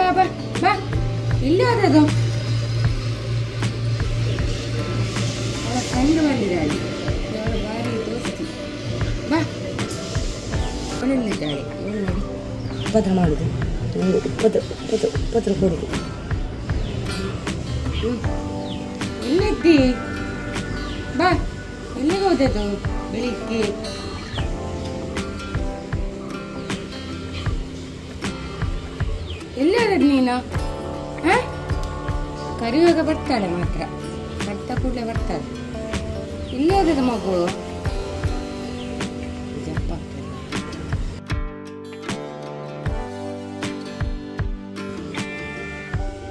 ಬಾ ಬಾ ಬಾ. ಇಲ್ಲಿ ಹೋದದು ಅವಳ ಫ್ರೆಂಡ್ ಬಂದಿದ್ದಾಳೆ, ಅವಳು ಭಾರಿ ದೋಸ್ತಿ. ಬಾ, ಅವಳಲ್ಲಿದ್ದಾಳೆ. ಅವಳು ನೋಡಿ ಉಪದ್ರ ಮಾಡುದು, ಉಪದ್ರ ಕೊಡುದು. ಎಲ್ಲಿದ್ದಿ? ಬಾ, ಎಲ್ಲಿಗೆ ಹೋದದು ಬೆಳಿಗ್ಗೆ? ಎಲ್ಲಿ ಹೋದದ್ದು ನೀನು? ಕರಿಯುವಾಗ ಬರ್ತಾಳೆ ಮಾತ್ರ, ಬರ್ತಾ ಕೂಡಲೇ ಬರ್ತಾಳೆ. ಎಲ್ಲಿ ಹೋದದ ಮಗು?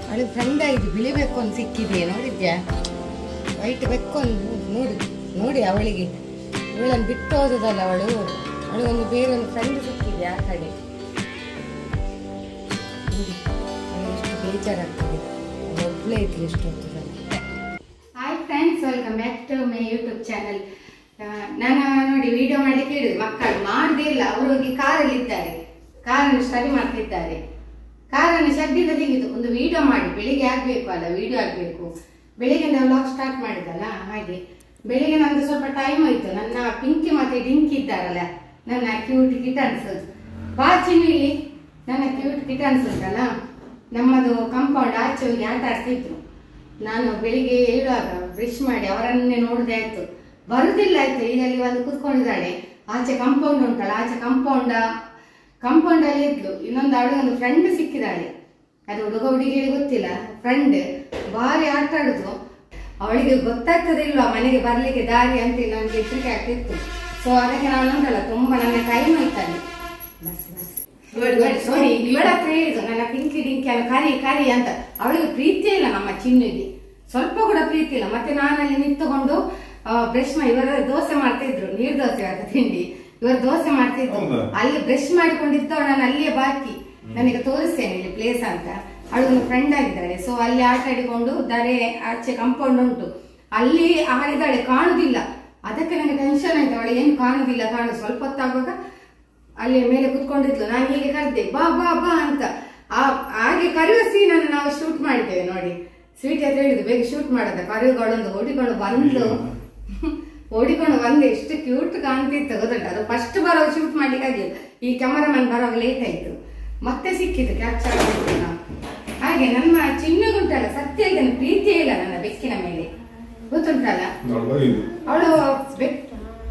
ಅವಳು ಫ್ರೆಂಡ್ ಆಯ್ತು, ಬಿಳಿ ಬೆಕ್ಕೊಂದು ಸಿಕ್ಕಿದೆಯಾ ನೋಡಿದ್ಯಾ? ವೈಟ್ ಬೆಕ್ಕೊಂದು ನೋಡಿ ನೋಡಿ, ಅವಳಿಗೆ ಇವಳನ್ನು ಬಿಟ್ಟು ಹೋದದಲ್ಲ ಅವಳು, ಅವಳಿಗೊಂದು ಬೇರೊಂದು ಫ್ರೆಂಡ್ ಸಿಕ್ಕಿದೆ ಆ ಕಡೆ. ನೋಡಿ ಅವಳು ಎಷ್ಟು ಬೇಜಾರಾಗ್ತದೆ, ಒಬ್ಬಳೇ ಇದ್ಲು ಎಷ್ಟು ಹೋಗ್ತದಲ್ಲ. Hi friends, welcome back to my YouTube channel. ನಾನು ನೋಡಿ ವಿಡಿಯೋ ಮಾಡಲಿಕ್ಕೆ ಹೇಳಿದ್ರು, ಮಕ್ಕಳು ಮಾಡದೇ ಇಲ್ಲ. ಅವರು ಹೋಗಿ ಕಾರಲ್ಲಿ ಇದ್ದಾರೆ, ಕಾರನ್ನು ಸ್ಟಡಿ ಮಾಡ್ತಿದ್ದಾರೆ. ಕಾರನ್ನು ಶಡ್ಡಿಂದ ತೆಗೆದು ಒಂದು ವಿಡಿಯೋ ಮಾಡಿ, ಬೆಳಿಗ್ಗೆ ಆಗ್ಬೇಕು ಅಲ್ಲ, ವಿಡಿಯೋ ಆಗ್ಬೇಕು. ಬೆಳಿಗ್ಗೆ ವ್ಲಾಗ್ ಸ್ಟಾರ್ಟ್ ಮಾಡಿದಲ್ಲ, ಹಾಗೆ ಬೆಳಿಗ್ಗೆ ನಂದು ಸ್ವಲ್ಪ ಟೈಮ್ ಆಯ್ತು. ನನ್ನ ಪಿಂಕಿ ಮತ್ತೆ ಡಿಂಕಿ ಇದ್ದಾರಲ್ಲ, ನನ್ನ ಕ್ಯೂಟ್ ಕಿಟನ್ಸ್, ಬಾಚಿನಲ್ಲಿ ನನ್ನ ಕ್ಯೂಟ್ ಕಿಟನ್ಸ್ ಉಂಟಲ್ಲ, ನಮ್ಮದು ಕಾಂಪೌಂಡ್ ಆಚೆ ಹೋಗಿ ಆಟ ಆಡ್ತಿದ್ರು. ನಾನು ಬೆಳಿಗ್ಗೆ ಹೇಳುವಾಗ ಬ್ರಷ್ ಮಾಡಿ ಅವರನ್ನೇ ನೋಡದೆ ಆಯ್ತು, ಬರುದಿಲ್ಲ ಆಯ್ತು. ಈಗ ಅಲ್ಲಿ ಒಂದು ಕೂತ್ಕೊಂಡಿದ್ದಾಳೆ, ಆಚೆ ಕಾಂಪೌಂಡ್ ಉಂಟಲ್ಲ, ಆಚೆ ಕಾಂಪೌಂಡ್ ಅಲ್ಲಿ ಇದ್ಲು. ಇನ್ನೊಂದು ಅವಳಿಗೊಂದು ಫ್ರೆಂಡ್ ಸಿಕ್ಕಿದಾಳೆ, ಅದು ಹುಡುಗ ಹುಡುಗಿಗೆ ಗೊತ್ತಿಲ್ಲ, ಫ್ರೆಂಡ್. ಭಾರಿ ಆಟ ಆಡುದು. ಅವಳಿಗೆ ಗೊತ್ತಾಗ್ತದಿಲ್ವಾ ಮನೆಗೆ ಬರ್ಲಿಕ್ಕೆ ದಾರಿ ಅಂತ ನನಗೆ ಹೆದರಿಕೆ ಆಗ್ತಿತ್ತು. ಸೊ ಅದಕ್ಕೆ ನಾನು ಉಂಟಲ್ಲ ತುಂಬಾ ನನ್ನ ಟೈಮ್ ಆಯ್ತಾನೆ. ಬಸ್ ನೋಡಿ ಇವಳ ಹತ್ರ ಹೇಳಿದ್ರು, ನನ್ನ ಪಿಂಕಿ ಡಿಂಕಿ ಕರಿ ಕರಿ ಅಂತ. ಅವಳಿಗೆ ಪ್ರೀತಿ ಇಲ್ಲ, ನಮ್ಮ ಚಿನ್ನಿಗೆ ಸ್ವಲ್ಪ ಕೂಡ ಪ್ರೀತಿ ಇಲ್ಲ. ಮತ್ತೆ ನಾನಲ್ಲಿ ನಿಂತುಕೊಂಡು ಬ್ರಷ್ ಮಾಡಿ, ಇವರ ದೋಸೆ ಮಾಡ್ತಿದ್ರು, ನೀರ್ ದೋಸೆ ಅಂತ ತಿಂಡಿ, ಇವರು ದೋಸೆ ಮಾಡ್ತಿದ್ರು. ಅಲ್ಲಿ ಬ್ರಷ್ ಮಾಡಿಕೊಂಡಿದ್ದವ ನಾನು ಅಲ್ಲಿಯೇ ಬಾಕಿ. ನನಗೆ ತೋರಿಸ್ತೇನೆ ಇಲ್ಲಿ ಪ್ಲೇಸ್ ಅಂತ. ಅವಳೊಂದು ಫ್ರೆಂಡ್ ಆಗಿದ್ದಾಳೆ. ಸೊ ಅಲ್ಲಿ ಆಟ ಆಡಿಕೊಂಡು ದರೆ ಆಚೆ ಕಾಂಪೌಂಡ್ ಉಂಟು, ಅಲ್ಲಿ ಆಡಿದಾಳೆ, ಕಾಣುದಿಲ್ಲ. ಅದಕ್ಕೆ ನನಗೆ ಟೆನ್ಷನ್ ಆಯ್ತು, ಅವಳು ಏನು ಕಾಣುದಿಲ್ಲ ಸ್ವಲ್ಪ ಹೊತ್ತಾಗುವಾಗ ಅಲ್ಲಿ ಮೇಲೆ ಕುತ್ಕೊಂಡಿದ್ಲು. ನಾನು ಹೀಗೆ ಕರೆದೆ, ಬಾ ಬಾ ಬಾ ಅಂತ. ಹಾಗೆ ಕರೆಯುವ ಸೀನನ್ನು ನಾವು ಶೂಟ್ ಮಾಡಿದ್ದೇವೆ ನೋಡಿ. ಸ್ವೀಟ್ ಹತ್ರ ಹೇಳಿದ್ದು ಬೇಗ ಶೂಟ್ ಮಾಡೋದ, ಕರೆಯುಗಳೊಂದು ಓಡಿಕೊಂಡು ಬಂದು ಎಷ್ಟು ಕ್ಯೂಟ್ ಕಾಣ್ತಿತ್ತು ಗೊತ್ತುಂಟ. ಅದು ಫಸ್ಟ್ ಬರೋ ಶೂಟ್ ಮಾಡ್ಲಿಕ್ಕೆ ಆಗಿಲ್ಲ, ಈ ಕ್ಯಾಮರಾಮನ್ ಬರೋವಾಗ ಲೇಟ್ ಆಯ್ತು. ಮತ್ತೆ ಸಿಕ್ಕಿತ್ತು ಕ್ಯಾಪ್ಚರ್ ಮಾಡಿದ್ವಿ ನಾವು. ಹಾಗೆ ನನ್ನ ಚಿನ್ನಗುಂಟಲ್ಲ, ಸತ್ಯ ಇದನ್ನು ಪ್ರೀತಿ ಇಲ್ಲ ನನ್ನ ಬೆಕ್ಕಿನ ಮೇಲೆ, ಗೊತ್ತುಂಟಲ್ಲ. ಅವಳು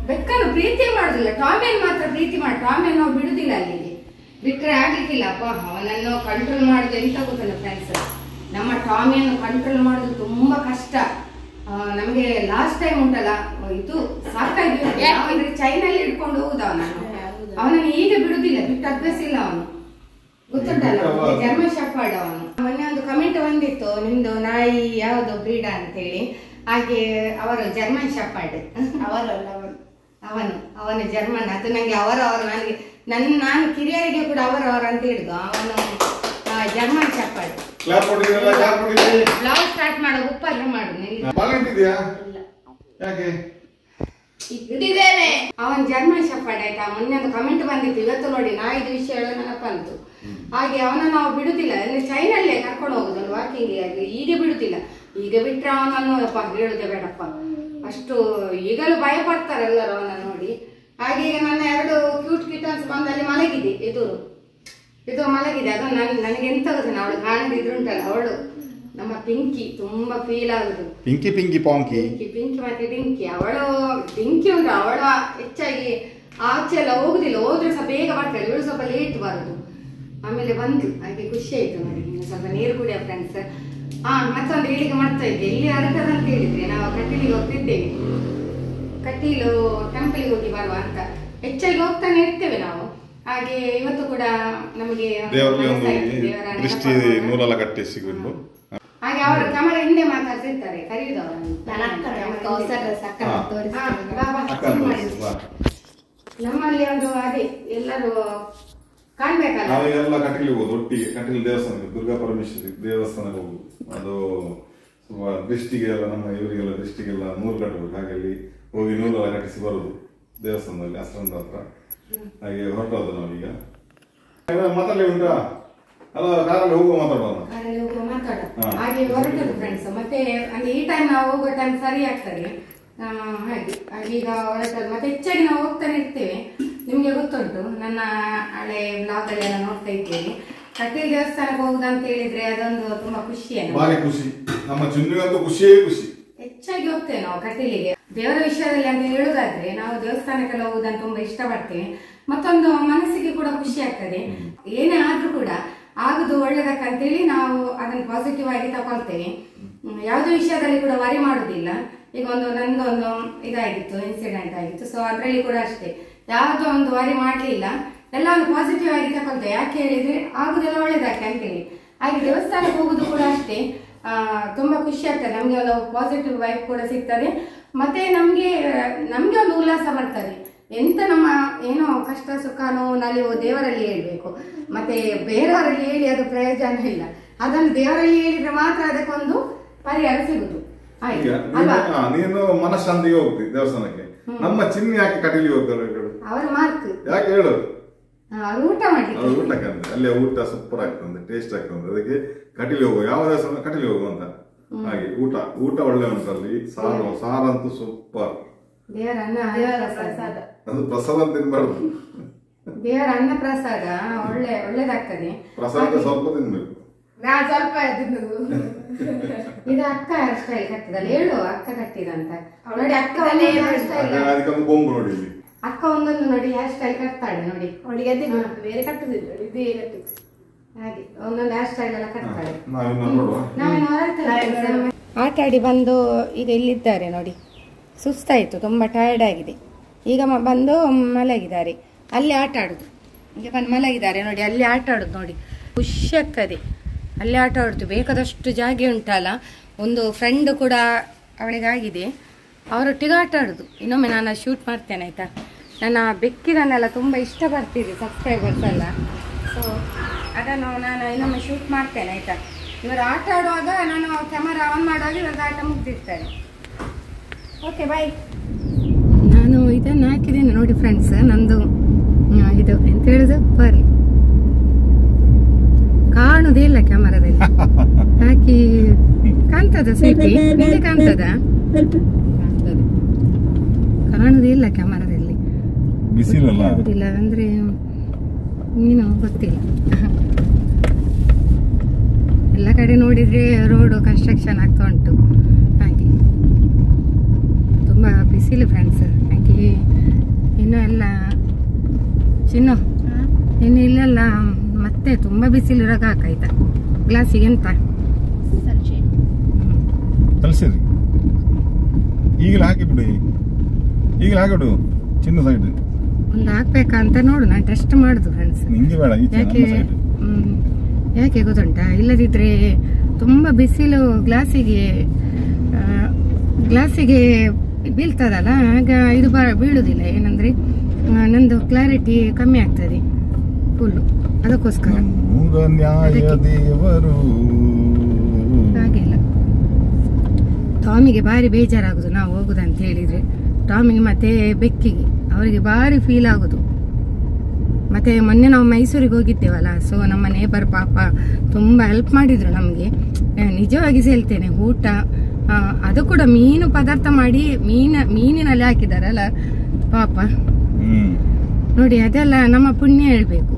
ಬೆಕ್ಕನ್ನು ಪ್ರೀತಿ ಮಾಡುದಿಲ್ಲ, ಟಾಮಿಯನ್ನು ಮಾತ್ರ ಪ್ರೀತಿ ಮಾಡಿ. ಟಾಮಿಯನ್ನು ನಾವು ಬಿಡುದಿಲ್ಲ, ಅಲ್ಲಿಗೆ ಬಿಟ್ರೆ ಆಗ್ಲಿಕ್ಕಿಲ್ಲ. ಅಪ್ಪ ಅವನನ್ನು ಕಂಟ್ರೋಲ್ ಮಾಡುದು ಎಂತ ಗೊತ್ತಲ್ಲ ಫ್ರೆಂಡ್ಸ್, ನಮ್ಮ ಟಾಮಿಯನ್ನು ಕಂಟ್ರೋಲ್ ಮಾಡುದು ತುಂಬಾ ಕಷ್ಟ. ನಮಗೆ ಲಾಸ್ಟ್ ಟೈಮ್ ಉಂಟಲ್ಲ, ಇದು ಸಾಕಾಗಿ ಚೈನಲ್ಲಿ ಇಟ್ಕೊಂಡು ಹೋಗುದ ಅವನನ್ನು ಈಗ ಬಿಡುದಿಲ್ಲ, ಬಿಟ್ಟು ಅಭ್ಯಾಸ ಇಲ್ಲ ಅವನು, ಗೊತ್ತುಂಟಲ್ಲ. ಜರ್ಮನ್ ಶೆಫರ್ಡ್ ಅವನು. ಮೊನ್ನೆ ಒಂದು ಕಮೆಂಟ್ ಬಂದಿತ್ತು, ನಿಮ್ದು ನಾಯಿ ಯಾವ್ದು ಬ್ರೀಡ ಅಂತ ಹೇಳಿ. ಹಾಗೆ ಅವರು ಜರ್ಮನ್ ಶೆಫರ್ಡ್, ಅವನು ಜರ್ಮನ್. ಅದು ನಂಗೆ ನನಗೆ ನಾನು ಕಿರಿಯರಿಗೆ ಕೂಡ ಅವರವರ ಅಂತ ಹೇಳಿದ್ದು. ಅವನು ಜರ್ಮನ್ ಶೆಫರ್ಡ್. ಬ್ಲೌಸ್ ಸ್ಟಾರ್ಟ್ ಮಾಡೋ ಉಪ್ಪಲ್ಲ ಮಾಡು. ಅವನ್ ಜರ್ಮನ್ ಶೆಫರ್ಡ್ ಆಯ್ತಾ. ಮೊನ್ನೆ ಒಂದು ಕಮೆಂಟ್ ಬಂದಿತ್ತು, ಇವತ್ತು ನೋಡಿ ನಾಯಿದು ವಿಷಯ ನೆನಪಂತು. ಹಾಗೆ ಅವನ ನಾವು ಬಿಡುದಿಲ್ಲ, ಅಂದ್ರೆ ಚೈನಲ್ಲೇ ಕರ್ಕೊಂಡು ಹೋಗುದು ವಾಕಿಂಗ್ ಆಗಿ. ಈಗ ಬಿಡುದಿಲ್ಲ, ಈಗ ಬಿಟ್ರೆ ಅವನನ್ನು ಹೇಳುದೇ ಬೇಡಪ್ಪ, ಅಷ್ಟು ಈಗಲೂ ಭಯ ಪಡ್ತಾರೆ ಎಲ್ಲರೂ ಅವನ ನೋಡಿ. ಹಾಗೆ ಈಗ ನನ್ನ 2 ಕ್ಯೂಟ್ ಕಿಟನ್ಸ್ ಬಂದು ಅಲ್ಲಿ ಮಲಗಿದೆ, ಇದು ಮಲಗಿದೆ. ಅದು ನನಗೆ ಎಂತ ಗೊತ್ತಿಲ್ಲ, ಅವಳು ಕಾಣದಿದ್ರುಂಟಲ್ಲ, ಅವಳು ನಮ್ಮ ಪಿಂಕಿ ತುಂಬಾ ಫೀಲ್ ಆಗುದು. ಪಿಂಕಿ ಮತ್ತೆ ಡಿಂಕಿ. ಅವಳು ಡಿಂಕಿ ಉಂಟು, ಅವಳು ಹೆಚ್ಚಾಗಿ ಆಚೆ ಎಲ್ಲ ಹೋಗುದಿಲ್ಲ, ಹೋದ್ರೆ ಸ್ವಲ್ಪ ಬೇಗ ಬರ್ತಾಳೆ, ಇವಳು ಸ್ವಲ್ಪ ಲೇಟ್ ಬರುದು. ಆಮೇಲೆ ಬಂದು ಹಾಗೆ ಖುಷಿ ಆಯ್ತು ನೋಡಿ. ಸ್ವಲ್ಪ ನೀರು ಕುಡಿಯ ಫ್ರೆಂಡ್ಸ್. ಮತ್ತೊಂದು ಹೇಳಿಕೆ ಮಾಡ್ತಾ ಇದ್ದೆ, ಎಲ್ಲಿ ಅರಟದ ಅಂತ ಹೇಳಿದ್ರೆ ನಾವು ಕಟೀಲಿಗೆ ಹೋಗ್ತಿದ್ದೇವೆ. ಕಟೀಲು ಟೆಂಪಲ್ಗೆ ಹೋಗಿ ಬರುವ ಅಂತ ಹೆಚ್ಚಾಗಿ ಹೋಗ್ತಾನೆ ಇರ್ತೇವೆ ನಾವು. ಹಾಗೆ ಇವತ್ತು ಕೂಡ ನಮಗೆ ಹಾಗೆ ಅವರು ಕ್ಯಾಮರಾ ಹಿಂದೆ ಮಾತಾಡ್ತಿರ್ತಾರೆ, ಕರೆಯುದವರನ್ನು. ನಮ್ಮಲ್ಲಿ ಒಂದು ಅದೇ ಎಲ್ಲರೂ ಕಾಣ್ಬೇಕಲ್ಲ. ನಾವೆಲ್ಲ ಕಟೀಲಿಗೆ ಹೋಗುದು ಒಟ್ಟಿಗೆ, ಕಟೀಲ್ ದೇವಸ್ಥಾನಕ್ಕೆ, ದುರ್ಗಾ ಪರಮೇಶ್ವರಿ ದೇವಸ್ಥಾನಕ್ಕೆ ಹೋಗುದು. ಅದು ದೃಷ್ಟಿಗೆ ಎಲ್ಲ ನಮ್ಮ ಇವರಿಗೆಲ್ಲ ದೃಷ್ಟಿಗೆಲ್ಲ ನೂರು ಕಟ್ಟಬೇಕು. ಹಾಗೆ ಅಲ್ಲಿ ಹೋಗಿ ನೂರೆಲ್ಲ ಕಟ್ಟಿಸಿ ಬರುದು ದೇವಸ್ಥಾನದಲ್ಲಿ, ಆಶ್ರಮದ ಹತ್ರ. ಹಾಗೆ ಹೊರಟೋದು ನಾವೀಗ. ಮಾತಾಡಲಿ ಉಂಟಾ? ಅಲ್ಲ ಕಾರಲ್ಲಿ ಹೋಗುವ ಮಾತಾಡೋಣ. ಕಾರಲ್ಲಿ ಹೋಗುವ ಮಾತಾಡ ಹಾಗೆ ಹೊರಟದ್ದು ಫ್ರೆಂಡ್ಸ್. ಮತ್ತೆ ಅಂದ್ರೆ ಈ ಟೈಮ್ ನಾವು ಹೋಗೋ ಟೈಮ್ ಸರಿ ಆಗ್ತದೆ ಹಾಗೆ ಈಗ ಹೊರಟದ್ದು. ಮತ್ತೆ ಹೆಚ್ಚಾಗಿ ನಾವು ಹೋಗ್ತಾನೆ ಇರ್ತೇವೆ. ನಿಮ್ಗೆ ಗೊತ್ತುಂಟು, ನನ್ನ ಹಳೆ ಬ್ಲಾಗ್ ಅಲ್ಲಿ ಎಲ್ಲ ನೋಡ್ತಾ ಇದ್ದೇವೆ. ಕಟೀಲ್ ದೇವಸ್ಥಾನಕ್ಕೆ ಹೋಗುದಂತ ಹೇಳಿದ್ರೆ ಅದೊಂದು ತುಂಬಾ ಖುಷಿಯನ್ನು, ಭಾರಿ ಖುಷಿ. ನಮ್ಮ ಚುನ್ನಿಗಂತೂ ಖುಷಿಯೇ ಖುಷಿ. ಹೆಚ್ಚಾಗಿ ಹೋಗ್ತೇವೆ ನಾವು ಕಟೀಲಿಗೆ. ದೇವರ ವಿಷಯದಲ್ಲಿ ಅಂತ ಹೇಳುದಾದ್ರೆ ನಾವು ದೇವಸ್ಥಾನಕ್ಕೆಲ್ಲ ಹೋಗುದನ್ನು ತುಂಬಾ ಇಷ್ಟಪಡ್ತೇವೆ. ಮತ್ತೊಂದು ಮನಸ್ಸಿಗೆ ಕೂಡ ಖುಷಿ ಆಗ್ತದೆ. ಏನೇ ಆದ್ರೂ ಕೂಡ ಆಗುದು ಒಳ್ಳೇದಕ್ಕಂತೇಳಿ ನಾವು ಅದನ್ನ ಪಾಸಿಟಿವ್ ಆಗಿ ತಗೊಳ್ತೇವೆ. ಯಾವುದೇ ವಿಷಯದಲ್ಲಿ ಕೂಡ ವರಿ ಮಾಡುದಿಲ್ಲ. ಈಗ ನಂದೊಂದು ಇದಾಗಿತ್ತು, ಇನ್ಸಿಡೆಂಟ್ ಆಗಿತ್ತು. ಸೊ ಅದ್ರಲ್ಲಿ ಕೂಡ ಅಷ್ಟೇ, ಯಾವ್ದೋ ಒಂದು ವರಿ ಮಾಡ್ಲಿಲ್ಲ, ಎಲ್ಲ ಒಂದು ಪಾಸಿಟಿವ್ ಆಗಿ ತಗೊಳ್ತೇವೆ. ಯಾಕೆ ಹೇಳಿದ್ರೆ ಆಗುದೆಲ್ಲ ಒಳ್ಳೇದಕ್ಕೆ ಅಂತೇಳಿ. ಹಾಗೆ ದೇವಸ್ಥಾನಕ್ಕೆ ಹೋಗುದು ಕೂಡ ಅಷ್ಟೇ, ತುಂಬಾ ಖುಷಿ ಆಗ್ತದೆ. ನಮ್ಗೆ ಒಂದು ಪಾಸಿಟಿವ್ ವೈಬ್ ಕೂಡ ಸಿಗ್ತದೆ. ಮತ್ತೆ ನಮ್ಗೆ ಒಂದು ಉಲ್ಲಾಸ ಬರ್ತದೆ. ಎಂತ ನಮ್ಮ ಏನೋ ಕಷ್ಟ ಸುಖ ನೋವು ನಲಿವು ದೇವರಲ್ಲಿ ಹೇಳ್ಬೇಕು. ಮತ್ತೆ ಬೇರೆಯವರಲ್ಲಿ ಹೇಳಿ ಅದು ಪ್ರಯೋಜನ ಇಲ್ಲ. ಅದನ್ನು ದೇವರಲ್ಲಿ ಹೇಳಿದ್ರೆ ಮಾತ್ರ ಅದಕ್ಕೊಂದು ಪರಿಹಾರ ಸಿಗುದು. ನೀನು ಮನಃಶಾಂತಿಗೆ ಹೋಗ್ತೀವಿ ದೇವಸ್ಥಾನಕ್ಕೆ. ನಮ್ಮ ಚಿನ್ನಿ ಯಾಕೆ ಕಟೀಲಿಗೆ ಹೋಗ್ತಾರೆ? ಅವರ ಮಾರ್ಕ್ ಯಾಕೆ ಹೇಳು? ಊಟ ಮಾಡಿ ಊಟಕ್ಕಂದ್ರೆ ಅಲ್ಲಿ ಊಟ ಸೂಪರ್ ಆಗ್ತದೆ, ಟೇಸ್ಟ್ ಆಗ್ತದೆ. ಅದಕ್ಕೆ ಕಟೀಲಿ ಹೋಗುವ. ಯಾವ ದೇವಸ್ಥಾನ ಕಟೀಲಿ ಹೋಗುವಂತ. ಹಾಗೆ ಊಟ ಒಳ್ಳೆ ಉಂಟಲ್ಲಿ. ಸಾರಂತೂ ಸೂಪರ್. ದೇವರ ಪ್ರಸಾದ, ಅದು ಪ್ರಸಾದ ತಿನ್ಬಾರ್ದು. ದೇವರ ಅನ್ನ ಪ್ರಸಾದ ಒಳ್ಳೇದಾಗ್ತದೆ. ಪ್ರಸಾದ ಸ್ವಲ್ಪ ತಿನ್ಬೇಕು. ನಾ ಸ್ವಲ್ಪ ತಿನ್ನುದು. ಇದು ಅಕ್ಕ ಹೇರ್ ಸ್ಟೈಲ್ ಕಟ್ಟಿದಲ್ಲ, ಹೇಳು ಅಕ್ಕ ಕಟ್ಟಿದಂತ ನೋಡಿ. ಅದಕ್ಕೊಂದು ಕೊಂಬು ನೋಡಿ. ಅಕ್ಕ ಒಂದೊಂದು ನೋಡಿ ಹೇರ್ ಸ್ಟೈಲ್ ಕಟ್ತಾಳೆ ನೋಡಿ. ಅವಳಿಗೆ ಅದೇ ಬೇರೆ ಕಟ್ಟುದಿಲ್ಲ, ಇದೇ ಕಟ್ಟಿದ್ದು. ಹಾಗೆ ಒಂದೊಂದು ಹೇರ್ ಸ್ಟೈಲ್ ಎಲ್ಲ ಕಟ್ತಾಳೆ. ನಾವೇನು ಆಟ ಆಡಿ ಬಂದು ಈಗ ಇಲ್ಲಿದ್ದಾರೆ ನೋಡಿ. ಸುಸ್ತಾಯಿತು, ತುಂಬ ಟಯರ್ಡ್ ಆಗಿದೆ. ಈಗ ಬಂದು ಮಲಗಿದ್ದಾರೆ. ಅಲ್ಲಿ ಆಟ ಆಡುದು. ಈಗ ಬಂದು ಮಲಗಿದ್ದಾರೆ ನೋಡಿ. ಅಲ್ಲಿ ಆಟ ಆಡುದು ನೋಡಿ, ಖುಷಿ ಆಗ್ತದೆ. ಅಲ್ಲಿ ಆಟ ಆಡುದು. ಬೇಕಾದಷ್ಟು ಜಾಗ ಉಂಟಲ್ಲ. ಒಂದು ಫ್ರೆಂಡ್ ಕೂಡ ಅವಳಿಗಾಗಿದೆ, ಅವರೊಟ್ಟಿಗೆ ಆಟ ಆಡುದು. ಇನ್ನೊಮ್ಮೆ ನಾನು ಶೂಟ್ ಮಾಡ್ತೇನೆ ಆಯ್ತಾ. ನನ್ನ ಬೆಕ್ಕಿರನ್ನೆಲ್ಲ ತುಂಬ ಇಷ್ಟಪಡ್ತೀರಿ ಸಬ್ಸ್ಕ್ರೈಬರ್ಸ್ ಎಲ್ಲ. ಸೊ ಅದನ್ನು ನಾನು ಇನ್ನೊಮ್ಮೆ ಶೂಟ್ ಮಾಡ್ತೇನೆ ಆಯ್ತಾ. ಇವರು ಆಟ ಆಡುವಾಗ ನಾನು ಕ್ಯಾಮರಾ ಆನ್ ಮಾಡುವಾಗ ಇವ್ರದ್ದು ಆಟ ಮುಗ್ದಿರ್ತಾರೆ. Okay bye. ನಾನು ಇದನ್ನು ಹಾಕಿದ್ದೇನೆ ನೋಡಿ ಫ್ರೆಂಡ್ಸ್. ನಂದು ಇದು ಎಂತ ಹೇಳುದು, ಪರ್ಲ್ ಕಾಣುದೇ ಇಲ್ಲ ಕ್ಯಾಮರಾದಲ್ಲಿ. ಹಾಕಿ ಕಾಣ್ತದ ಸ್ವೀಟಿ? ನಿಮಗೆ ಕಾಣ್ತದ? ಕಾಣುದೇ ಇಲ್ಲ ಕ್ಯಾಮರಾದಲ್ಲಿ. ಆಗುದಿಲ್ಲ ಅಂದ್ರೆ ನೀನು ಗೊತ್ತಿಲ್ಲ. ಎಲ್ಲ ಕಡೆ ನೋಡಿದ್ರೆ ರೋಡ್ ಕನ್ಸ್ಟ್ರಕ್ಷನ್ ಆಗ್ತಾ ಉಂಟು. ಹಾಗೆ ತುಂಬಾ ಬಿಸಿಲು ಫ್ರೆಂಡ್ಸ್. ಹಾಗೆ ಇನ್ನು ಎಲ್ಲ ಚಿನ್ನು ಇನ್ನು ಇಲ್ಲೆಲ್ಲ ಮತ್ತೆ ತುಂಬಾ ಬಿಸಿಲು ಇರೋಕೆ ಹಾಕಾಯ್ತಾ ಗ್ಲಾಸಿಗೆ ಎಂತ ತಲ್ಸಿರಿ. ಈಗಲೇ ಹಾಕಿಬಿಡು, ಈಗಲೇ ಹಾಕಿಬಿಡು. ಚಿನ್ನ ಸೈಡ್ ಒಂದು ಹಾಕ್ಬೇಕಂತ ನೋಡು. ನಾನು ಟೆಸ್ಟ್ ಮಾಡುದು ಫ್ರೆಂಡ್ಸ್. ಯಾಕೆ ಗೊತ್ತುಂಟಾ, ಇಲ್ಲದಿದ್ರೆ ತುಂಬಾ ಬಿಸಿಲು ಗ್ಲಾಸಿಗೆ ಬೀಳ್ತದಲ್ಲ, ಆಗ ಇದು ಬೀಳುದಿಲ್ಲ. ಏನಂದ್ರೆ ನಂದು ಕ್ಲಾರಿಟಿ ಕಮ್ಮಿ ಆಗ್ತದೆ ಫುಲ್ಲು. ಅದಕ್ಕೋಸ್ಕರ ಹಾಗೆಲ್ಲ. ಟಾಮಿಗೆ ಭಾರಿ ಬೇಜಾರಾಗುದು ನಾವು ಹೋಗುದಂತ ಹೇಳಿದ್ರೆ. ಟಾಮಿಗೆ ಮತ್ತೆ ಬೆಕ್ಕಿಗೆ ಅವರಿಗೆ ಭಾರಿ ಫೀಲ್ ಆಗುದು. ಮತ್ತೆ ಮೊನ್ನೆ ನಾವು ಮೈಸೂರಿಗೆ ಹೋಗಿದ್ದೇವಲ್ಲ. ಸೊ ನಮ್ಮ ನೇಬರ್ ಪಾಪ ತುಂಬಾ ಹೆಲ್ಪ್ ಮಾಡಿದ್ರು ನಮಗೆ. ನಿಜವಾಗಿ ಹೇಳ್ತೇನೆ, ಊಟ ಅದು ಕೂಡ ಮೀನು ಪದಾರ್ಥ ಮಾಡಿ ಮೀನಿನಲ್ಲಿ ಹಾಕಿದಾರಲ್ಲ ಪಾಪ ನೋಡಿ. ಅದೆಲ್ಲ ನಮ್ಮ ಪುಣ್ಯ ಹೇಳ್ಬೇಕು.